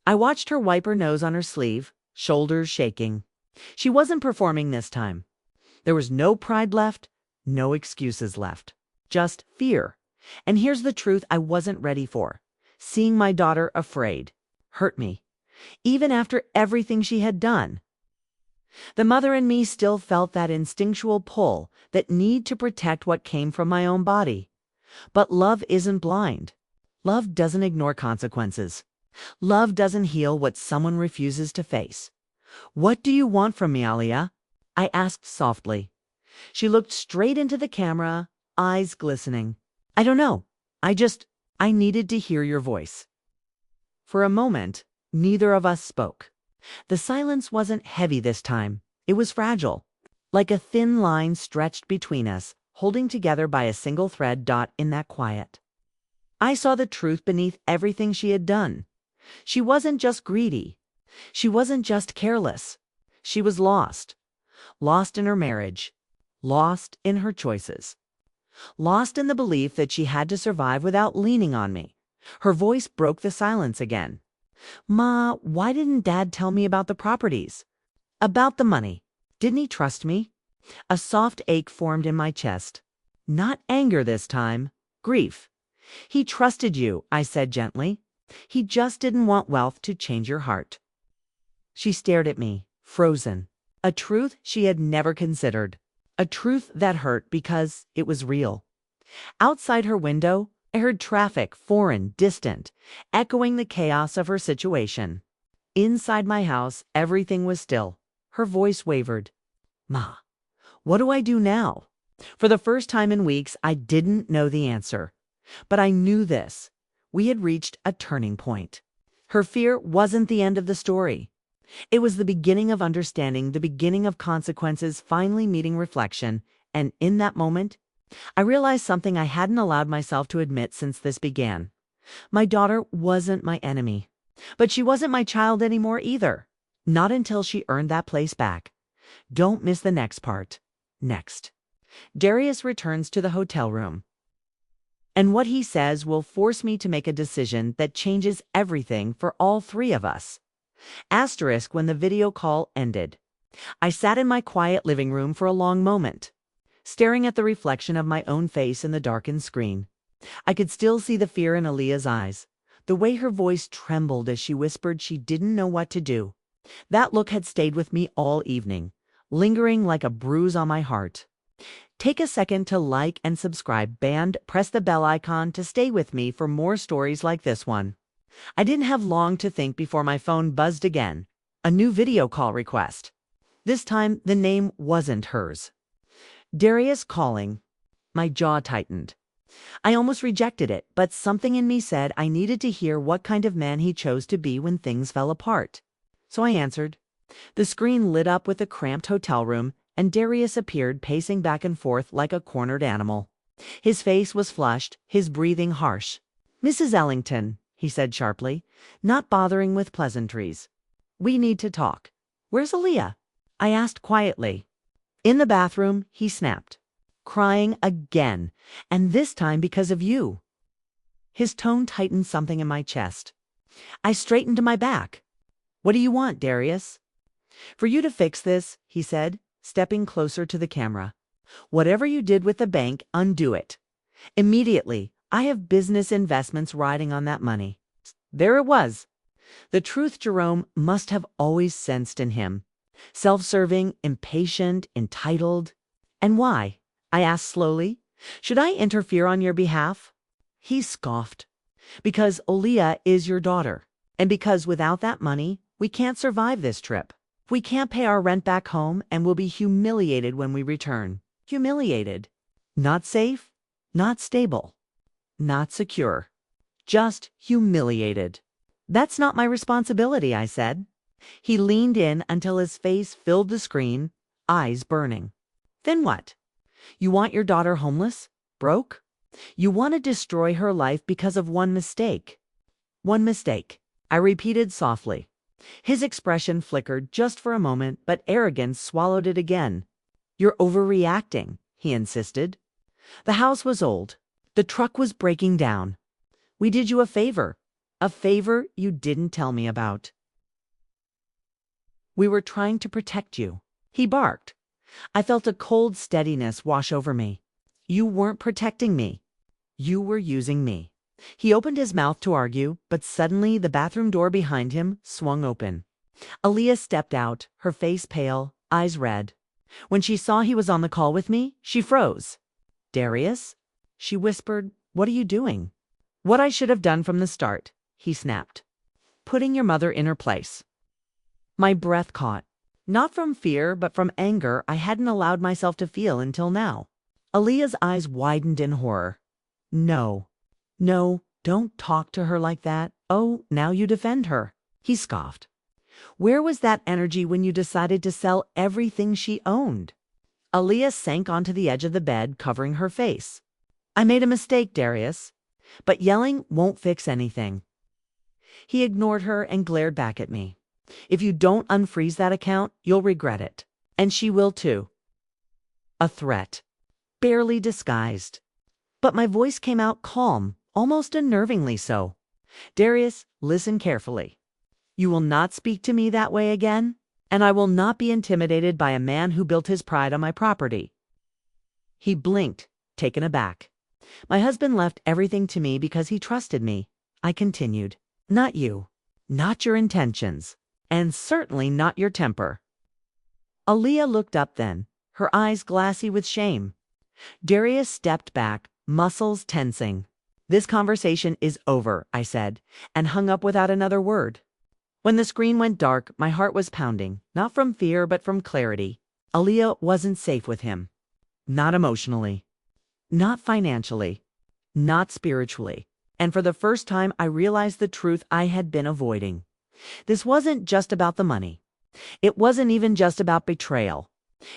I watched her wipe her nose on her sleeve, shoulders shaking. She wasn't performing this time. There was no pride left, no excuses left. Just fear. And here's the truth I wasn't ready for. Seeing my daughter afraid hurt me, even after everything she had done. The mother in me still felt that instinctual pull, that need to protect what came from my own body. But love isn't blind. Love doesn't ignore consequences. Love doesn't heal what someone refuses to face. "What do you want from me, Aaliyah?" I asked softly. She looked straight into the camera, eyes glistening. "I don't know. I needed to hear your voice." For a moment, neither of us spoke. The silence wasn't heavy this time. It was fragile, like a thin line stretched between us, holding together by a single thread in that quiet. I saw the truth beneath everything she had done. She wasn't just greedy. She wasn't just careless. She was lost. Lost in her marriage. Lost in her choices. Lost in the belief that she had to survive without leaning on me. Her voice broke the silence again. "Ma, why didn't Dad tell me about the properties? About the money? Didn't he trust me?" A soft ache formed in my chest. Not anger this time. Grief. "He trusted you," I said gently. "He just didn't want wealth to change your heart." She stared at me, frozen. A truth she had never considered. A truth that hurt because it was real. Outside her window, I heard traffic, foreign, distant, echoing the chaos of her situation. Inside my house, everything was still. Her voice wavered. "Ma, what do I do now?" For the first time in weeks, I didn't know the answer. But I knew this. We had reached a turning point. Her fear wasn't the end of the story. It was the beginning of understanding, the beginning of consequences finally meeting reflection, and in that moment, I realized something I hadn't allowed myself to admit since this began. My daughter wasn't my enemy, but she wasn't my child anymore either. Not until she earned that place back. Don't miss the next part. Next. Darius returns to the hotel room. And what he says will force me to make a decision that changes everything for all 3 of us. Asterisk when the video call ended. I sat in my quiet living room for a long moment, staring at the reflection of my own face in the darkened screen. I could still see the fear in Aaliyah's eyes, the way her voice trembled as she whispered she didn't know what to do. That look had stayed with me all evening, lingering like a bruise on my heart. Take a second to like and subscribe, press the bell icon to stay with me for more stories like this one. I didn't have long to think before my phone buzzed again. A new video call request. This time, the name wasn't hers. Darius calling. My jaw tightened. I almost rejected it, but something in me said I needed to hear what kind of man he chose to be when things fell apart. So I answered. The screen lit up with a cramped hotel room, and Darius appeared pacing back and forth like a cornered animal. His face was flushed, his breathing harsh. "Mrs. Ellington," he said sharply, not bothering with pleasantries. "We need to talk." "Where's Aaliyah?" I asked quietly. "In the bathroom," he snapped. "Crying again, and this time because of you." His tone tightened something in my chest. I straightened to my back. "What do you want, Darius?" "For you to fix this," he said. stepping closer to the camera. Whatever you did with the bank, undo it. Immediately, I have business investments riding on that money. There it was. The truth Jerome must have always sensed in him. Self-serving, impatient, entitled. And why? I asked slowly. Should I interfere on your behalf? He scoffed. Because Aaliyah is your daughter. And because without that money, we can't survive this trip. We can't pay our rent back home and we'll be humiliated when we return. Humiliated. Not safe, not stable, not secure. Just humiliated. That's not my responsibility, I said. He leaned in until his face filled the screen, eyes burning. Then what? You want your daughter homeless? Broke? You want to destroy her life because of one mistake. One mistake, I repeated softly. His expression flickered just for a moment, but arrogance swallowed it again. You're overreacting, he insisted. The house was old. The truck was breaking down. We did you a favor you didn't tell me about. We were trying to protect you, he barked. I felt a cold steadiness wash over me. You weren't protecting me. You were using me. He opened his mouth to argue, but suddenly the bathroom door behind him swung open. Aaliyah stepped out, her face pale, eyes red. When she saw he was on the call with me, she froze. Darius? She whispered, what are you doing? What I should have done from the start, he snapped. Putting your mother in her place. My breath caught. Not from fear, but from anger I hadn't allowed myself to feel until now. Aaliyah's eyes widened in horror. No, don't talk to her like that. Oh, now you defend her, he scoffed. Where was that energy when you decided to sell everything she owned? Aaliyah sank onto the edge of the bed, covering her face. I made a mistake, Darius, but yelling won't fix anything. He ignored her and glared back at me. If you don't unfreeze that account, you'll regret it. And she will too. A threat, barely disguised. But my voice came out calm, almost unnervingly so. Darius, listen carefully. You will not speak to me that way again, and I will not be intimidated by a man who built his pride on my property. He blinked, taken aback. My husband left everything to me because he trusted me. I continued. Not you, not your intentions, and certainly not your temper. Aaliyah looked up then, her eyes glassy with shame. Darius stepped back, muscles tensing. This conversation is over, I said, and hung up without another word. When the screen went dark, my heart was pounding, not from fear but from clarity. Aaliyah wasn't safe with him. Not emotionally. Not financially. Not spiritually. And for the first time, I realized the truth I had been avoiding. This wasn't just about the money. It wasn't even just about betrayal.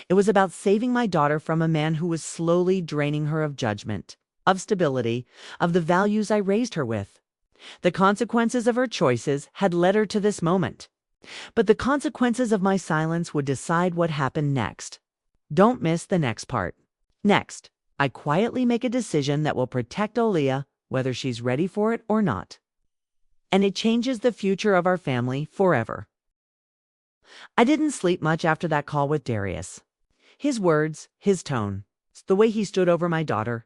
It was about saving my daughter from a man who was slowly draining her of judgment, of stability, of the values I raised her with. The consequences of her choices had led her to this moment. But the consequences of my silence would decide what happened next. Don't miss the next part. Next, I quietly make a decision that will protect Aaliyah, whether she's ready for it or not. And it changes the future of our family forever. I didn't sleep much after that call with Darius. His words, his tone, the way he stood over my daughter,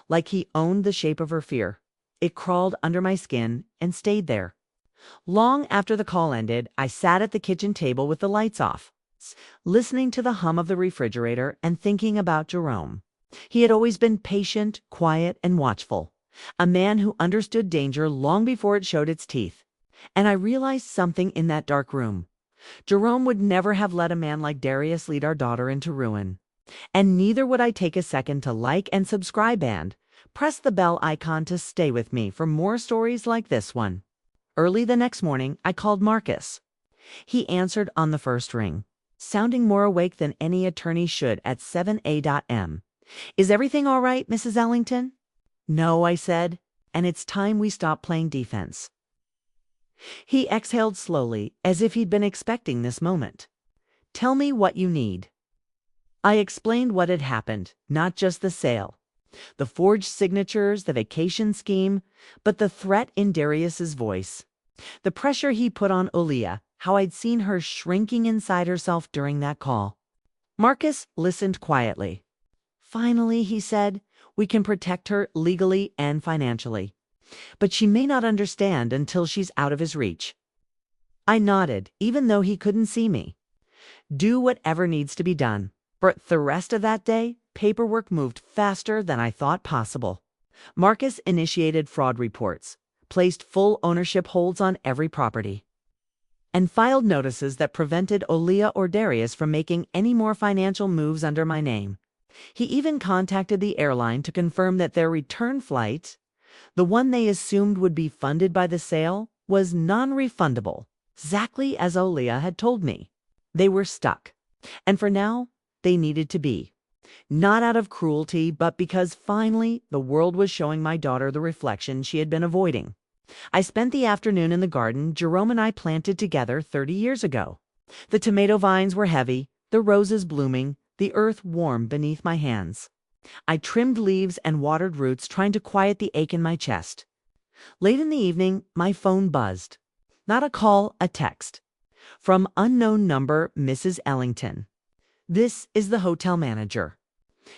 like he owned the shape of her fear. It crawled under my skin and stayed there. Long after the call ended, I sat at the kitchen table with the lights off, listening to the hum of the refrigerator and thinking about Jerome. He had always been patient, quiet, and watchful, a man who understood danger long before it showed its teeth. And I realized something in that dark room. Jerome would never have let a man like Darius lead our daughter into ruin. And neither would I take a second to like and subscribe and press the bell icon to stay with me for more stories like this one. Early the next morning, I called Marcus. He answered on the first ring, sounding more awake than any attorney should at 7 a.m. Is everything all right, Mrs. Ellington? No, I said, and it's time we stop playing defense. He exhaled slowly, as if he'd been expecting this moment. Tell me what you need. I explained what had happened, not just the sale, the forged signatures, the vacation scheme, but the threat in Darius's voice. The pressure he put on Aaliyah, how I'd seen her shrinking inside herself during that call. Marcus listened quietly. Finally, he said, we can protect her legally and financially. But she may not understand until she's out of his reach. I nodded, even though he couldn't see me. Do whatever needs to be done. For the rest of that day, paperwork moved faster than I thought possible. Marcus initiated fraud reports, placed full ownership holds on every property, and filed notices that prevented Aaliyah or Darius from making any more financial moves under my name. He even contacted the airline to confirm that their return flight, the one they assumed would be funded by the sale, was non-refundable, exactly as Aaliyah had told me. They were stuck, and for now, they needed to be. Not out of cruelty, but because finally the world was showing my daughter the reflection she had been avoiding. I spent the afternoon in the garden Jerome and I planted together 30 years ago. The tomato vines were heavy, the roses blooming, the earth warm beneath my hands. I trimmed leaves and watered roots, trying to quiet the ache in my chest. Late in the evening, my phone buzzed. Not a call, a text. From unknown number, Mrs. Ellington. This is the hotel manager.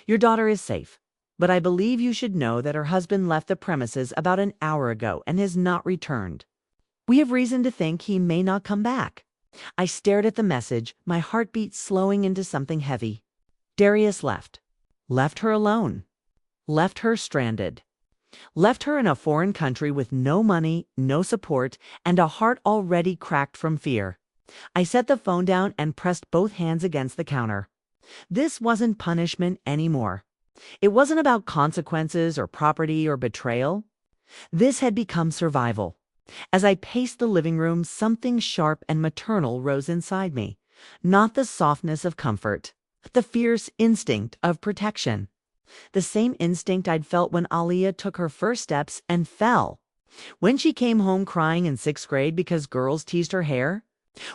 Your daughter is safe, but I believe you should know that her husband left the premises about an hour ago and has not returned. We have reason to think he may not come back. I stared at the message, my heartbeat slowing into something heavy. Darius left. Left her alone. Left her stranded. Left her in a foreign country with no money, no support, and a heart already cracked from fear. I set the phone down and pressed both hands against the counter. This wasn't punishment anymore. It wasn't about consequences or property or betrayal. This had become survival. As I paced the living room, something sharp and maternal rose inside me. Not the softness of comfort, but the fierce instinct of protection. The same instinct I'd felt when Aaliyah took her first steps and fell. When she came home crying in 6th grade because girls teased her hair.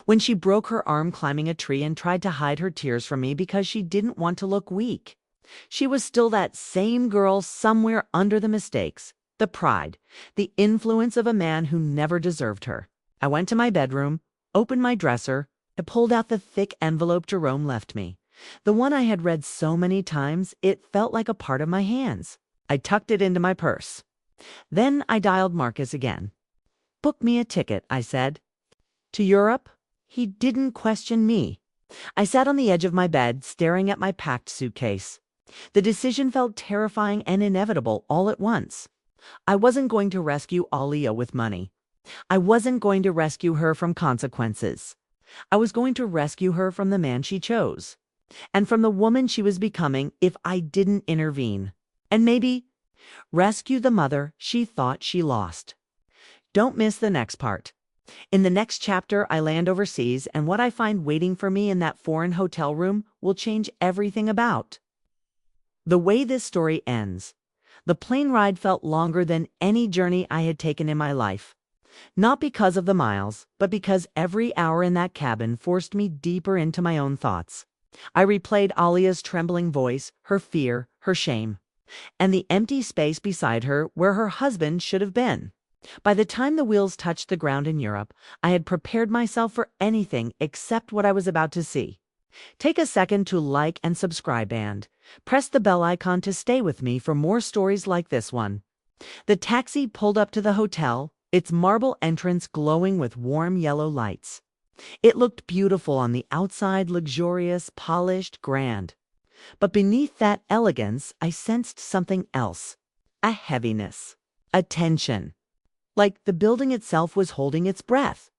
When she broke her arm climbing a tree and tried to hide her tears from me because she didn't want to look weak. She was still that same girl somewhere under the mistakes, the pride, the influence of a man who never deserved her. I went to my bedroom, opened my dresser, and pulled out the thick envelope Jerome left me. The one I had read so many times, it felt like a part of my hands. I tucked it into my purse. Then I dialed Marcus again. Book me a ticket, I said. To Europe? He didn't question me. I sat on the edge of my bed, staring at my packed suitcase. The decision felt terrifying and inevitable all at once. I wasn't going to rescue Aaliyah with money. I wasn't going to rescue her from consequences. I was going to rescue her from the man she chose, and from the woman she was becoming if I didn't intervene. And maybe rescue the mother she thought she lost. Don't miss the next part. In the next chapter, I land overseas, and what I find waiting for me in that foreign hotel room will change everything about. The way this story ends, the plane ride felt longer than any journey I had taken in my life. Not because of the miles, but because every hour in that cabin forced me deeper into my own thoughts. I replayed Aaliyah's trembling voice, her fear, her shame, and the empty space beside her where her husband should have been. By the time the wheels touched the ground in Europe, I had prepared myself for anything except what I was about to see. Take a second to like and subscribe and press the bell icon to stay with me for more stories like this one. The taxi pulled up to the hotel, its marble entrance glowing with warm yellow lights. It looked beautiful on the outside, luxurious, polished, grand. But beneath that elegance, I sensed something else. A heaviness. A tension. Like the building itself was holding its breath.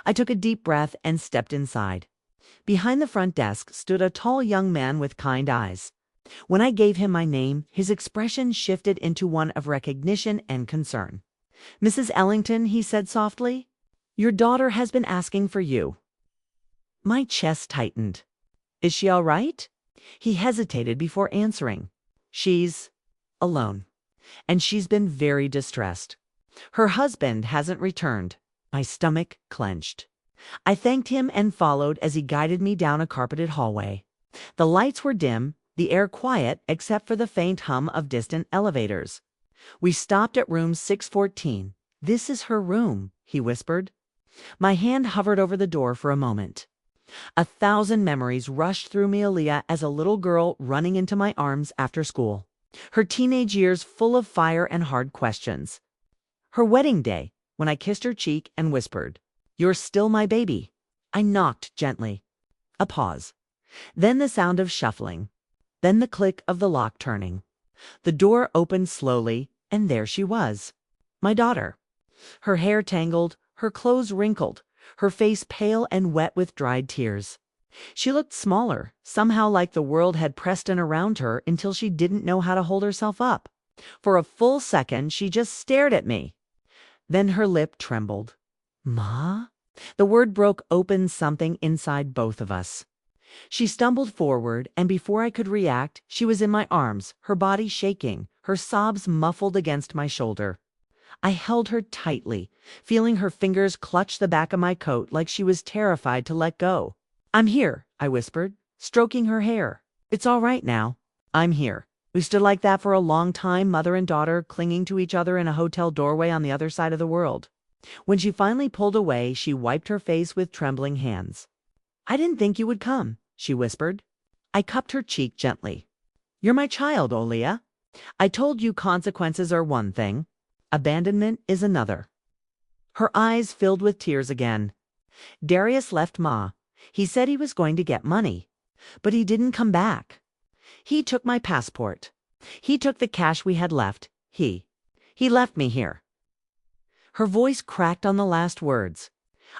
I took a deep breath and stepped inside. Behind the front desk stood a tall young man with kind eyes. When I gave him my name, his expression shifted into one of recognition and concern. "Mrs. Ellington," he said softly, "your daughter has been asking for you." My chest tightened. "Is she all right?" He hesitated before answering. "She's alone, and she's been very distressed. Her husband hasn't returned." My stomach clenched. I thanked him and followed as he guided me down a carpeted hallway. The lights were dim, the air quiet except for the faint hum of distant elevators. We stopped at room 614. "This is her room," he whispered. My hand hovered over the door for a moment. 1,000 memories rushed through me, Aaliyah, as a little girl running into my arms after school. Her teenage years full of fire and hard questions. Her wedding day, when I kissed her cheek and whispered, "You're still my baby." I knocked gently. A pause. Then the sound of shuffling. Then the click of the lock turning. The door opened slowly, and there she was. My daughter. Her hair tangled, her clothes wrinkled, her face pale and wet with dried tears. She looked smaller, somehow like the world had pressed in around her until she didn't know how to hold herself up. For a full second, she just stared at me. Then her lip trembled. "Ma?" The word broke open something inside both of us. She stumbled forward, and before I could react, she was in my arms, her body shaking, her sobs muffled against my shoulder. I held her tightly, feeling her fingers clutch the back of my coat like she was terrified to let go. "I'm here," I whispered, stroking her hair. "It's all right now. I'm here." We stood like that for a long time, mother and daughter, clinging to each other in a hotel doorway on the other side of the world. When she finally pulled away, she wiped her face with trembling hands. "I didn't think you would come," she whispered. I cupped her cheek gently. "You're my child, Aaliyah. I told you consequences are one thing. Abandonment is another." Her eyes filled with tears again. "Darius left Ma. He said he was going to get money. But he didn't come back. He took my passport. He took the cash we had left. He left me here." Her voice cracked on the last words.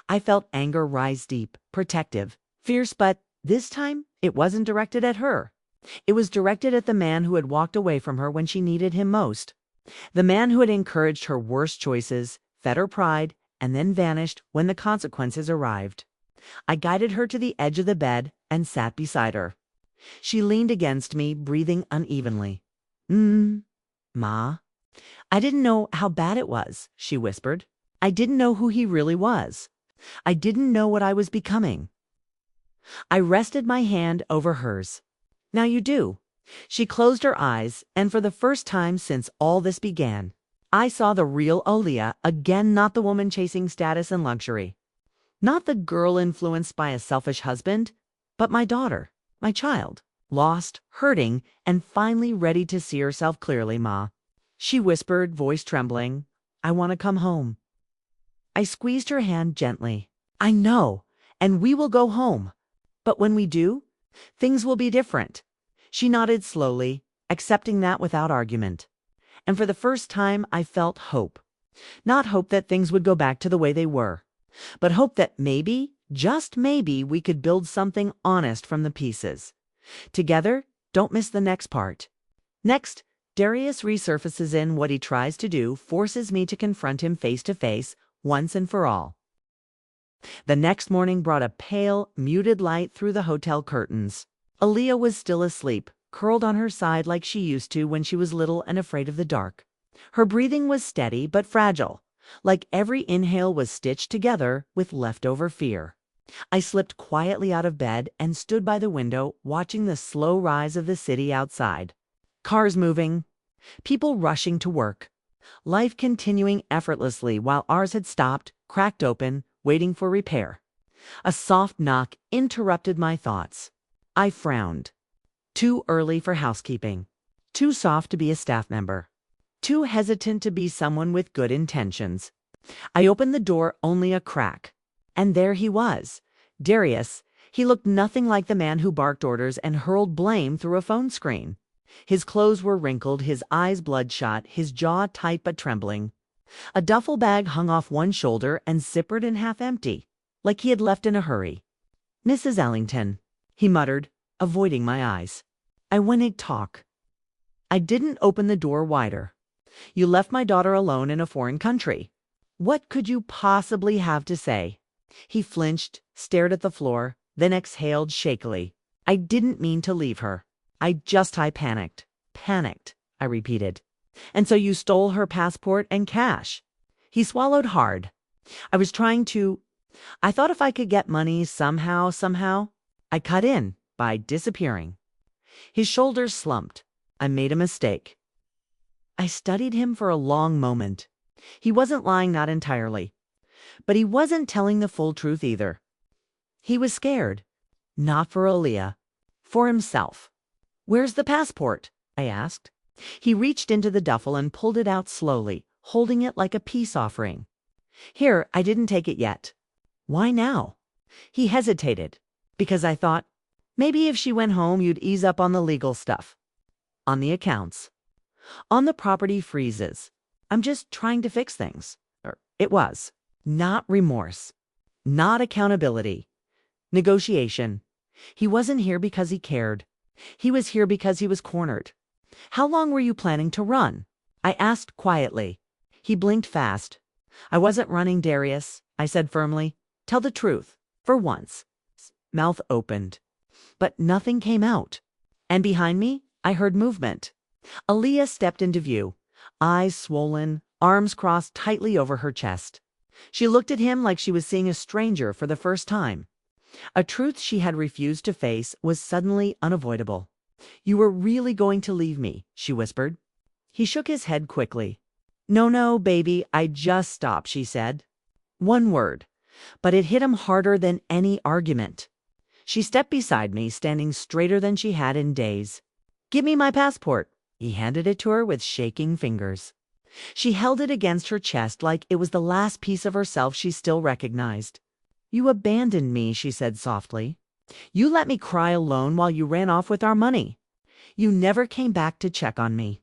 I felt anger rise deep, protective, fierce, but this time it wasn't directed at her. It was directed at the man who had walked away from her when she needed him most. The man who had encouraged her worst choices, fed her pride, and then vanished when the consequences arrived. I guided her to the edge of the bed and sat beside her. She leaned against me, breathing unevenly. Ma." "I didn't know how bad it was," she whispered. "I didn't know who he really was. I didn't know what I was becoming." I rested my hand over hers. "Now you do." She closed her eyes, and for the first time since all this began, I saw the real Aaliyah again, not the woman chasing status and luxury. Not the girl influenced by a selfish husband, but my daughter, my child, lost, hurting, and finally ready to see herself clearly. "Ma," she whispered, voice trembling, "I want to come home." I squeezed her hand gently. "I know, and we will go home. But when we do, things will be different." She nodded slowly, accepting that without argument. And for the first time, I felt hope. Not hope that things would go back to the way they were, but hope that maybe, just maybe, we could build something honest from the pieces. Together, don't miss the next part. Next, Darius resurfaces in what he tries to do, forces me to confront him face to face, once and for all. The next morning brought a pale, muted light through the hotel curtains. Aaliyah was still asleep, curled on her side like she used to when she was little and afraid of the dark. Her breathing was steady but fragile, like every inhale was stitched together with leftover fear. I slipped quietly out of bed and stood by the window, watching the slow rise of the city outside. Cars moving, people rushing to work, life continuing effortlessly while ours had stopped, cracked open, waiting for repair. A soft knock interrupted my thoughts. I frowned. Too early for housekeeping. Too soft to be a staff member. Too hesitant to be someone with good intentions. I opened the door only a crack. And there he was, Darius. He looked nothing like the man who barked orders and hurled blame through a phone screen. His clothes were wrinkled, his eyes bloodshot, his jaw tight but trembling. A duffel bag hung off one shoulder and zippered and half empty, like he had left in a hurry. "Mrs. Ellington," he muttered, avoiding my eyes. "I want to talk." I didn't open the door wider. "You left my daughter alone in a foreign country. What could you possibly have to say?" He flinched, stared at the floor, then exhaled shakily. "I didn't mean to leave her. I panicked." "Panicked," I repeated. "And so you stole her passport and cash." He swallowed hard. I thought if I could get money somehow, I cut in by disappearing." His shoulders slumped. I made a mistake. I studied him for a long moment. He wasn't lying, not entirely. But he wasn't telling the full truth either. He was scared. Not for Aaliyah. For himself. "Where's the passport?" I asked. He reached into the duffel and pulled it out slowly, holding it like a peace offering. "Here, I didn't take it yet." "Why now?" He hesitated. "Because I thought, maybe if she went home you'd ease up on the legal stuff. On the accounts. On the property freezes. I'm just trying to fix things." It was. Not remorse. Not accountability. Negotiation. He wasn't here because he cared. He was here because he was cornered. "How long were you planning to run?" I asked quietly. He blinked fast. "I wasn't running, Darius," I said firmly. "Tell the truth, for once." Mouth opened. But nothing came out. And behind me, I heard movement. Aaliyah stepped into view, eyes swollen, arms crossed tightly over her chest. She looked at him like she was seeing a stranger for the first time. A truth she had refused to face was suddenly unavoidable. "You were really going to leave me," she whispered. He shook his head quickly. No, baby, I just stopped," she said. One word, but it hit him harder than any argument. She stepped beside me, standing straighter than she had in days. "Give me my passport." He handed it to her with shaking fingers. She held it against her chest like it was the last piece of herself she still recognized. "You abandoned me," she said softly. "You let me cry alone while you ran off with our money. You never came back to check on me."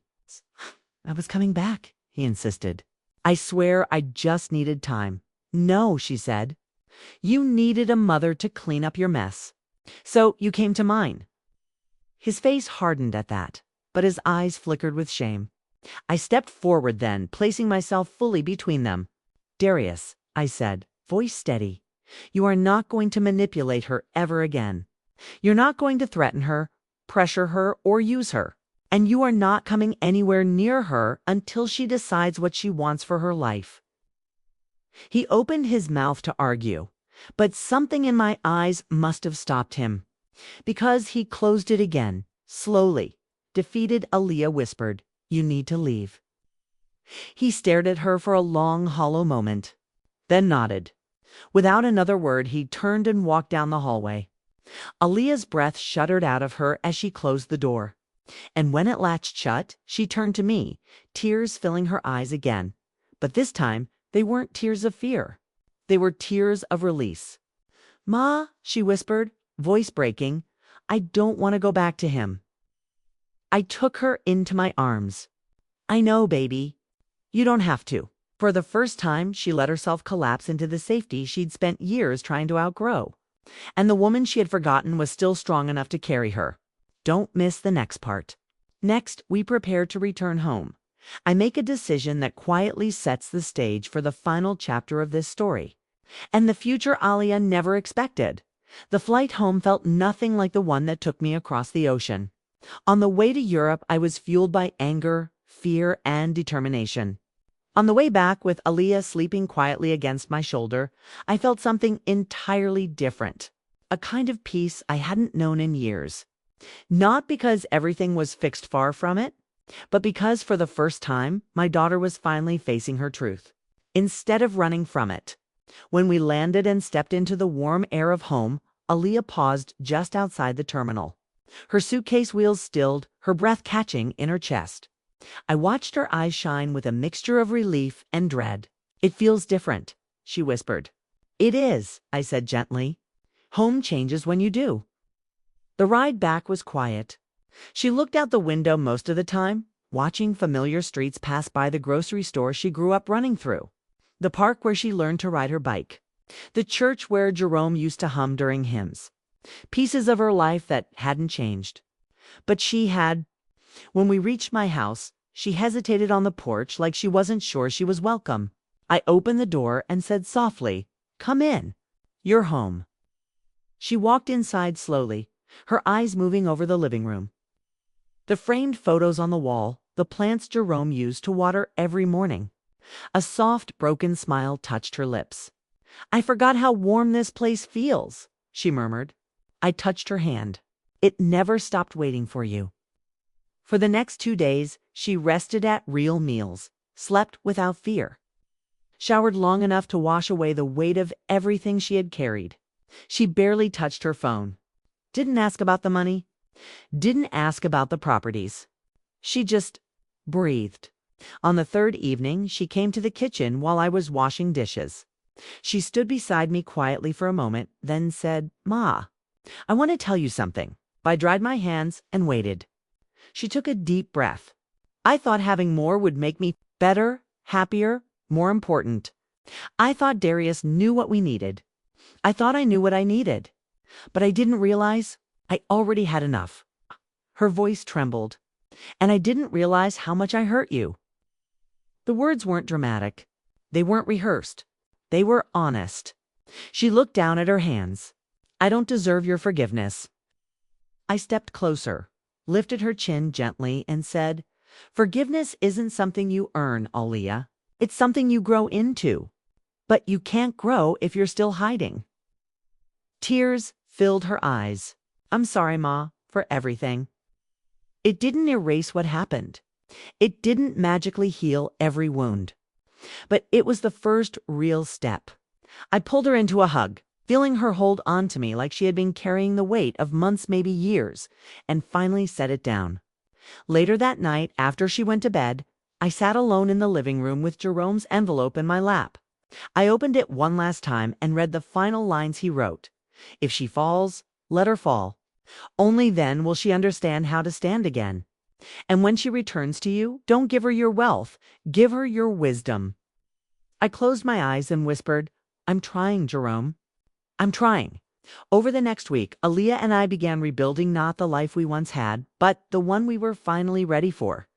"I was coming back," he insisted. "I swear I just needed time." "No," she said. "You needed a mother to clean up your mess. So you came to mine." His face hardened at that, but his eyes flickered with shame. I stepped forward then, placing myself fully between them. "Darius," I said, voice steady, "you are not going to manipulate her ever again. You're not going to threaten her, pressure her, or use her. And you are not coming anywhere near her until she decides what she wants for her life." He opened his mouth to argue, but something in my eyes must have stopped him. Because he closed it again, slowly. Defeated, Aaliyah whispered, "You need to leave." He stared at her for a long, hollow moment, then nodded. Without another word, he turned and walked down the hallway. Aaliyah's breath shuddered out of her as she closed the door. And when it latched shut, she turned to me, tears filling her eyes again. But this time, they weren't tears of fear. They were tears of release. "Ma," she whispered, voice breaking, "I don't want to go back to him." I took her into my arms. "I know, baby. You don't have to." For the first time, she let herself collapse into the safety she'd spent years trying to outgrow. And the woman she had forgotten was still strong enough to carry her. Don't miss the next part. Next, we prepare to return home. I make a decision that quietly sets the stage for the final chapter of this story. And the future Aaliyah never expected. The flight home felt nothing like the one that took me across the ocean. On the way to Europe, I was fueled by anger, fear, and determination. On the way back, with Aaliyah sleeping quietly against my shoulder, I felt something entirely different. A kind of peace I hadn't known in years. Not because everything was fixed far from it, but because for the first time, my daughter was finally facing her truth, instead of running from it. When we landed and stepped into the warm air of home, Aaliyah paused just outside the terminal. Her suitcase wheels stilled, her breath catching in her chest. I watched her eyes shine with a mixture of relief and dread. "It feels different," she whispered. "It is," I said gently. "Home changes when you do." The ride back was quiet. She looked out the window most of the time, watching familiar streets pass by the grocery store she grew up running through, the park where she learned to ride her bike, the church where Jerome used to hum during hymns. Pieces of her life that hadn't changed. But she had. When we reached my house, she hesitated on the porch like she wasn't sure she was welcome. I opened the door and said softly, "Come in. You're home." She walked inside slowly, her eyes moving over the living room. The framed photos on the wall, the plants Jerome used to water every morning. A soft, broken smile touched her lips. "I forgot how warm this place feels," she murmured. I touched her hand. "It never stopped waiting for you." For the next 2 days, she rested at real meals, slept without fear, showered long enough to wash away the weight of everything she had carried. She barely touched her phone. Didn't ask about the money. Didn't ask about the properties. She just breathed. On the third evening, she came to the kitchen while I was washing dishes. She stood beside me quietly for a moment, then said, "Ma, I want to tell you something." I dried my hands and waited. She took a deep breath. I thought having more would make me better, happier, more important. I thought Darius knew what we needed. I thought I knew what I needed. But I didn't realize I already had enough. Her voice trembled. "And I didn't realize how much I hurt you." The words weren't dramatic. They weren't rehearsed. They were honest. She looked down at her hands. "I don't deserve your forgiveness." I stepped closer, lifted her chin gently, and said, "Forgiveness isn't something you earn, Aaliyah. It's something you grow into. But you can't grow if you're still hiding." Tears filled her eyes. "I'm sorry, Ma, for everything." It didn't erase what happened. It didn't magically heal every wound. But it was the first real step. I pulled her into a hug, feeling her hold on to me like she had been carrying the weight of months, maybe years, and finally set it down. Later that night, after she went to bed, I sat alone in the living room with Jerome's envelope in my lap. I opened it one last time and read the final lines he wrote. "If she falls, let her fall. Only then will she understand how to stand again. And when she returns to you, don't give her your wealth, give her your wisdom." I closed my eyes and whispered, "I'm trying, Jerome. I'm trying." Over the next week, Aaliyah and I began rebuilding not the life we once had, but the one we were finally ready for.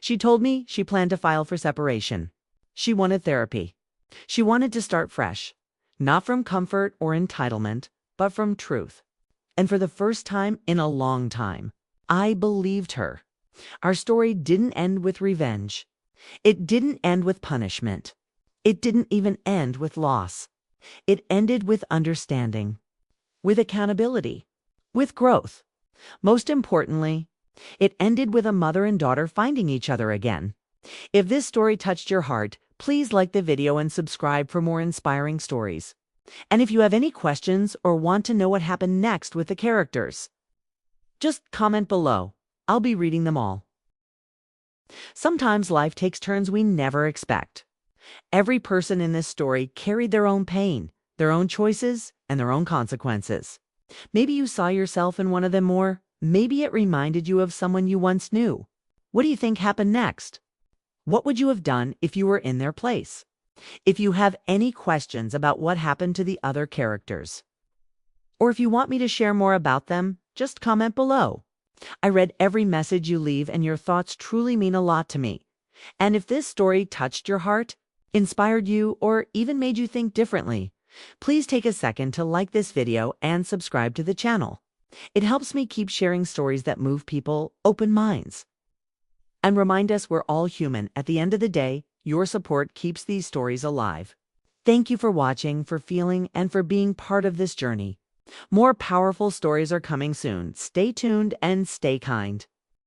She told me she planned to file for separation. She wanted therapy. She wanted to start fresh, not from comfort or entitlement, but from truth. And for the first time in a long time, I believed her. Our story didn't end with revenge. It didn't end with punishment. It didn't even end with loss. It ended with understanding, with accountability, with growth. Most importantly, it ended with a mother and daughter finding each other again. If this story touched your heart, please like the video and subscribe for more inspiring stories. And if you have any questions or want to know what happened next with the characters, just comment below. I'll be reading them all. Sometimes life takes turns we never expect. Every person in this story carried their own pain, their own choices, and their own consequences. Maybe you saw yourself in one of them more. Maybe it reminded you of someone you once knew. What do you think happened next? What would you have done if you were in their place? If you have any questions about what happened to the other characters, or if you want me to share more about them, just comment below. I read every message you leave, and your thoughts truly mean a lot to me. And if this story touched your heart, inspired you, or even made you think differently, please take a second to like this video and subscribe to the channel. It helps me keep sharing stories that move people, open minds, and remind us we're all human. At the end of the day, your support keeps these stories alive. Thank you for watching, for feeling, and for being part of this journey. More powerful stories are coming soon. Stay tuned and stay kind.